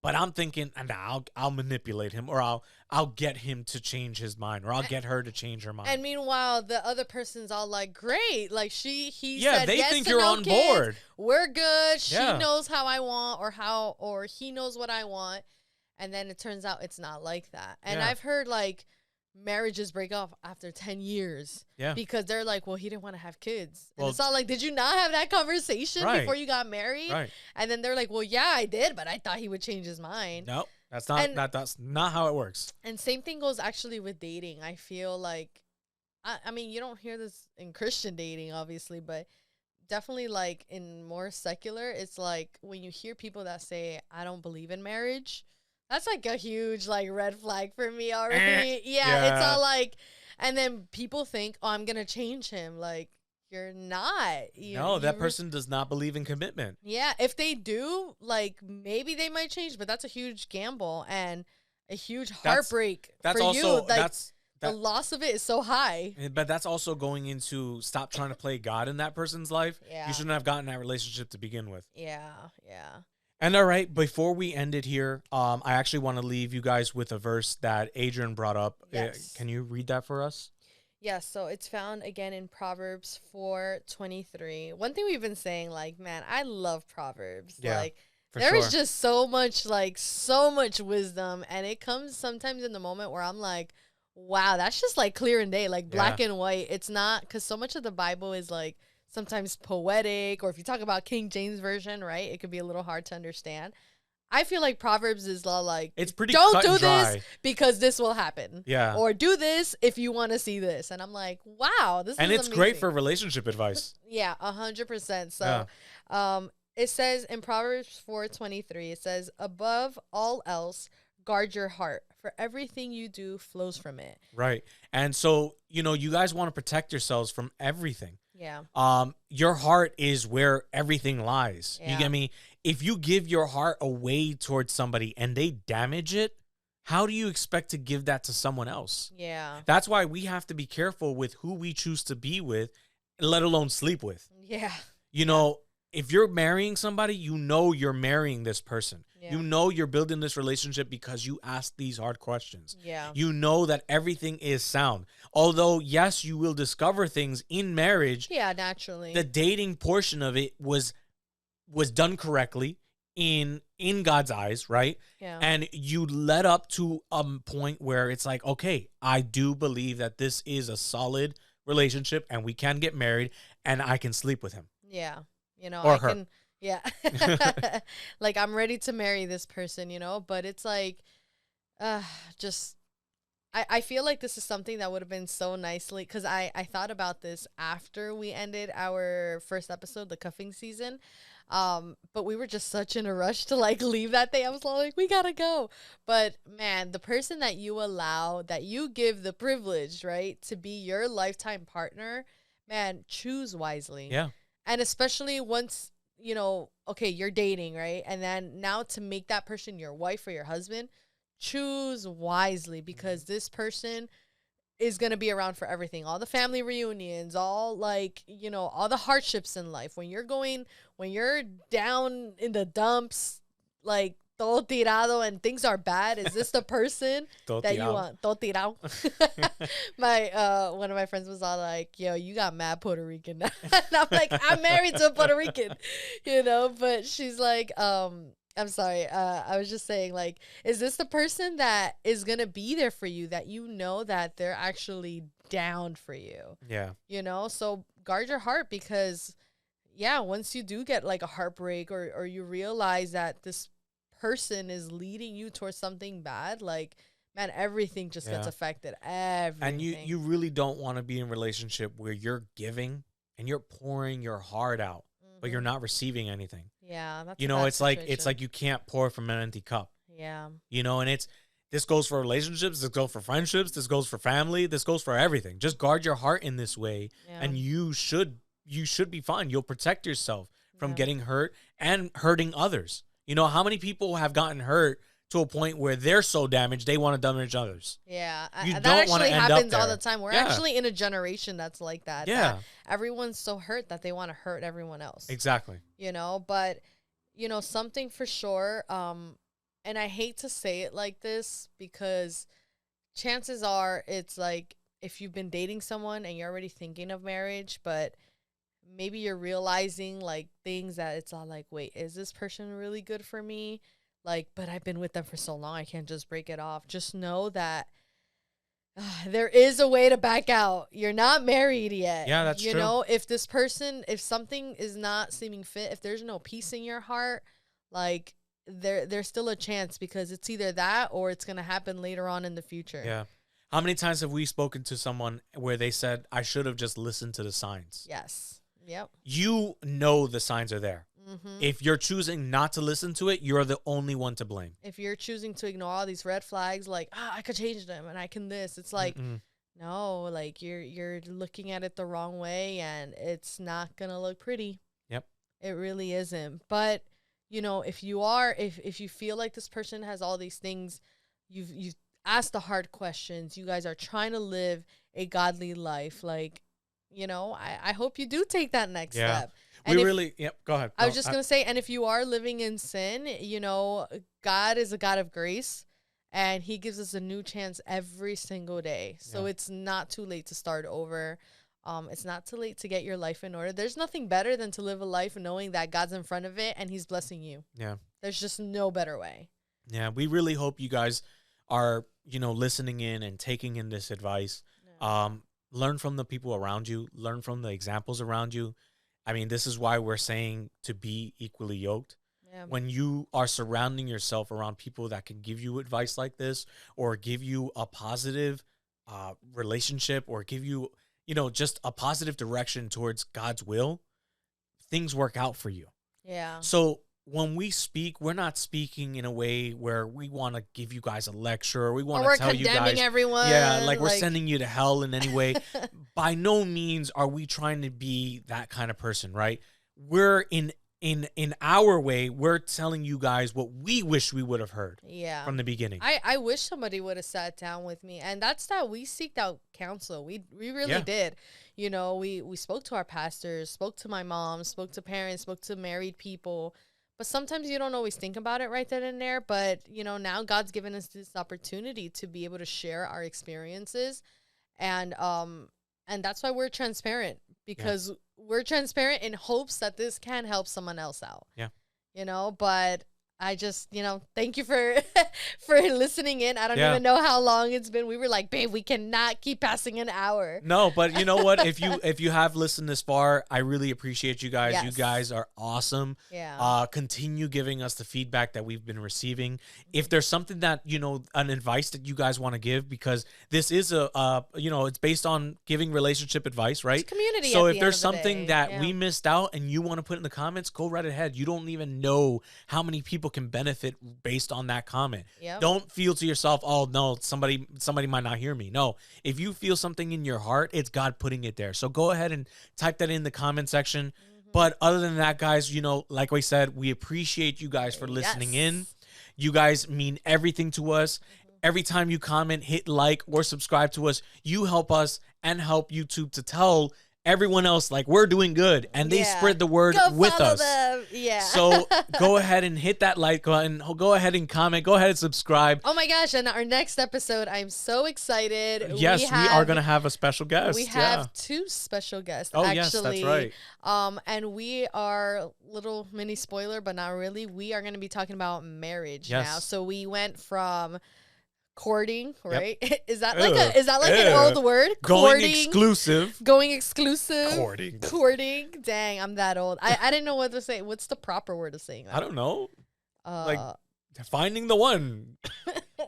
But I'm thinking, and I'll manipulate him, or I'll get him to change his mind, or I'll get her to change her mind. And meanwhile, the other person's all like, "Great, like he Yeah, said they yes think to you're no on kids. board. We're good. She Yeah. knows how I want, or he knows what I want." And then it turns out it's not like that. And Yeah. I've heard like marriages break off after 10 years Yeah. because they're like, "Well, he didn't want to have kids." And Well, it's all like, "Did you not have that conversation Right. before you got married?" Right. And then they're like, "Well, yeah, I did, but I thought he would change his mind." No, that's not And- that's not how it works. And same thing goes actually with dating. I feel like, I mean, you don't hear this in Christian dating, obviously, but definitely like in more secular, it's like when you hear people that say, I don't believe in marriage, that's like a huge like red flag for me already. Yeah, it's Yeah. all like, and then people think, oh, I'm gonna change him. Like, you're not. No, that person does not believe in commitment. Yeah, if they do, like maybe they might change, but that's a huge gamble and a huge heartbreak That's for also you. Like the that loss of it is so high. but that's also going into stop trying to play God in that person's life. Yeah. You shouldn't have gotten that relationship to begin with. Yeah, yeah. And all right, before we end it here, I actually want to leave you guys with a verse that Adrian brought up. Yes. Can you read that for us? Yes, so it's found again in Proverbs 4:23. One thing we've been saying, like, man, I love Proverbs. Yeah, Like, for there's sure. just so much, like, so much wisdom. And it comes sometimes in the moment where I'm like, wow, that's just like clear and day, like black and white. It's not, because so much of the Bible is like sometimes poetic, or if you talk about King James Version, right, it could be a little hard to understand. I feel like Proverbs is like, It's pretty don't cut do and dry. this because this will happen. Yeah. Or do this if you want to see this. And I'm like, wow, this And is it's amazing. great for relationship advice. Yeah, 100%. So it says in Proverbs 4:23, it says, above all else, guard your heart, for everything you do flows from it. Right. And so, you guys want to protect yourselves from everything. Yeah. Your heart is where everything lies. Yeah. You get me? If you give your heart away towards somebody and they damage it, how do you expect to give that to someone else? Yeah. That's why we have to be careful with who we choose to be with, let alone sleep with. Yeah. If you're marrying somebody, you're marrying this person. Yeah. You're building this relationship because you ask these hard questions. Yeah. You know that everything is sound. Although, yes, you will discover things in marriage. Yeah, naturally. The dating portion of it was done correctly in God's eyes, right? Yeah. And you led up to a point where it's like, okay, I do believe that this is a solid relationship and we can get married and I can sleep with him. Yeah. Or I her. can, yeah. Like, I'm ready to marry this person, but it's like, just, I feel like this is something that would have been so nicely, because I thought about this after we ended our first episode, the cuffing season. But we were just such in a rush to like leave that day. I was like, we gotta go. But man, the person that you allow, that you give the privilege, right, to be your lifetime partner, man, choose wisely. Yeah. And especially once, okay, you're dating, right? And then now to make that person your wife or your husband, choose wisely, because this person is going to be around for everything. All the family reunions, all like, all the hardships in life. When you're down in the dumps, like todo tirado and things are bad, is this the person that you want? Todo tirado. One of my friends was all like, yo, you got mad Puerto Rican. And I'm like, I'm married to a Puerto Rican, but she's like, I'm sorry. I was just saying, like, is this the person that is going to be there for you, that that they're actually down for you? Yeah. So guard your heart, because, yeah, once you do get like a heartbreak, or you realize that this person is leading you towards something bad, like, man, everything just gets affected. Everything. And you really don't want to be in a relationship where you're giving and you're pouring your heart out, but you're not receiving anything. Yeah, that's it's like you can't pour from an empty cup. Yeah. And this goes for relationships, this goes for friendships, this goes for family, this goes for everything. Just guard your heart in this way, and you should be fine. You'll protect yourself from getting hurt and hurting others. How many people have gotten hurt to a point where they're so damaged they want to damage others? Yeah, that actually happens all the time. We're actually in a generation that's like that. Yeah, that everyone's so hurt that they want to hurt everyone else. Exactly. But something for sure. And I hate to say it like this, because chances are it's like, if you've been dating someone and you're already thinking of marriage, but maybe you're realizing like things that it's all like, wait, is this person really good for me? Like, but I've been with them for so long, I can't just break it off. Just know that there is a way to back out. You're not married yet. Yeah, that's true. If something is not seeming fit, if there's no peace in your heart, like, there's still a chance, because it's either that or it's going to happen later on in the future. Yeah. How many times have we spoken to someone where they said, I should have just listened to the signs? Yes. Yep. You know the signs are there. Mm-hmm. If you're choosing not to listen to it, you're the only one to blame. If you're choosing to ignore all these red flags, like, I could change them and I can this, it's like, no, like you're looking at it the wrong way, and it's not gonna look pretty. Yep. It really isn't. But you know, if you feel like this person has all these things, you've asked the hard questions. You guys are trying to live a godly life. Like, you know, I hope you do take that next step. And Go ahead. I was just going to say, and if you are living in sin, you know, God is a God of grace, and he gives us a new chance every single day. So it's not too late to start over. It's not too late to get your life in order. There's nothing better than to live a life knowing that God's in front of it and he's blessing you. Yeah. There's just no better way. Yeah. We really hope you guys are, you know, listening in and taking in this advice. Yeah. Learn from the people around you. Learn from the examples around you. I mean, this is why we're saying to be equally yoked. Yeah. When you are surrounding yourself around people that can give you advice like this, or give you a positive relationship, or give you, you know, just a positive direction towards God's will, things work out for you. Yeah. So when we speak, we're not speaking in a way where we want to give you guys a lecture, or we want to tell you guys, everyone. Yeah, like we're sending you to hell in any way. By no means are we trying to be that kind of person, right? We're in our way, we're telling you guys what we wish we would have heard from the beginning. I wish somebody would have sat down with me, and that's that we seeked out counsel. We really did. You know, we spoke to our pastors, spoke to my mom, spoke to parents, spoke to married people. But sometimes you don't always think about it right then and there. But, you know, now God's given us this opportunity to be able to share our experiences. And that's why we're transparent, because we're transparent in hopes that this can help someone else out. Yeah. You know, but I just, you know, thank you for for listening in. I don't even know how long it's been. We were like, babe, we cannot keep passing an hour. No, but you know what? If you have listened this far, I really appreciate you guys. Yes. You guys are awesome. Yeah. Continue giving us the feedback that we've been receiving. If there's something that, you know, an advice that you guys want to give, because this is you know, it's based on giving relationship advice, right? It's community. So if there's something that we missed out and you want to put in the comments, go right ahead. You don't even know how many people can benefit based on that comment. Yep. Don't feel to yourself, oh no, somebody might not hear me. No, if you feel something in your heart, it's God putting it there. So go ahead and type that in the comment section. But other than that, guys, you know, like we said, we appreciate you guys for listening in. You guys mean everything to us. Every time you comment, hit like or subscribe to us, you help us and help YouTube to tell everyone else like we're doing good, and they spread the word with us. Yeah. So go ahead and hit that like button. Go ahead and comment. Go ahead and subscribe. Oh my gosh! And our next episode, I'm so excited. Yes, we are gonna have a special guest. We have two special guests. Oh actually. Yes, that's right. And we are, little mini spoiler, but not really. We are gonna be talking about marriage now. So we went from courting, right? Yep. Is that like an old word? Going exclusive. Courting. Dang, I'm that old. I didn't know what to say. What's the proper word of saying that? I don't know. Like finding the one.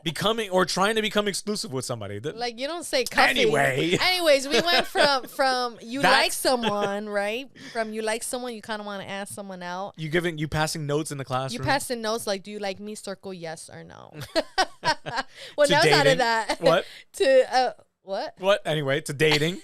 Becoming or trying to become exclusive with somebody. Like you don't say cuffing. Anyways, we went from you like someone, right? From you like someone, you kind of want to ask someone out. You passing notes in the classroom. You passing notes like, do you like me? Circle yes or no. Well, now it's out of that. What? To what? Anyway, to dating.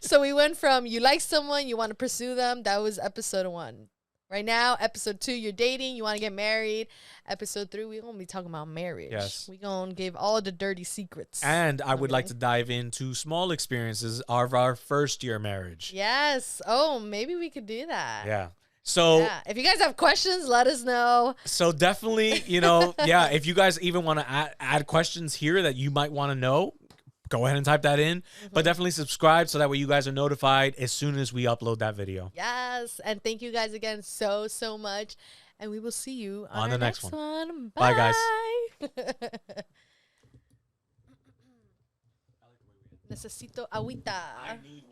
So we went from you like someone, you want to pursue them. That was episode 1. Right now, episode 2, you're dating, you want to get married. Episode 3, we're going to be talking about marriage. Yes. We're going to give all the dirty secrets. And I would like to dive into small experiences of our first year marriage. Yes. Oh, maybe we could do that. Yeah. So if you guys have questions, let us know. So definitely, you know, if you guys even want to add questions here that you might want to know, go ahead and type that in. But definitely subscribe so that way you guys are notified as soon as we upload that video. Yes. And thank you guys again so much. And we will see you on the our next one. Bye, guys. Necesito agüita.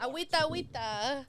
Agüita.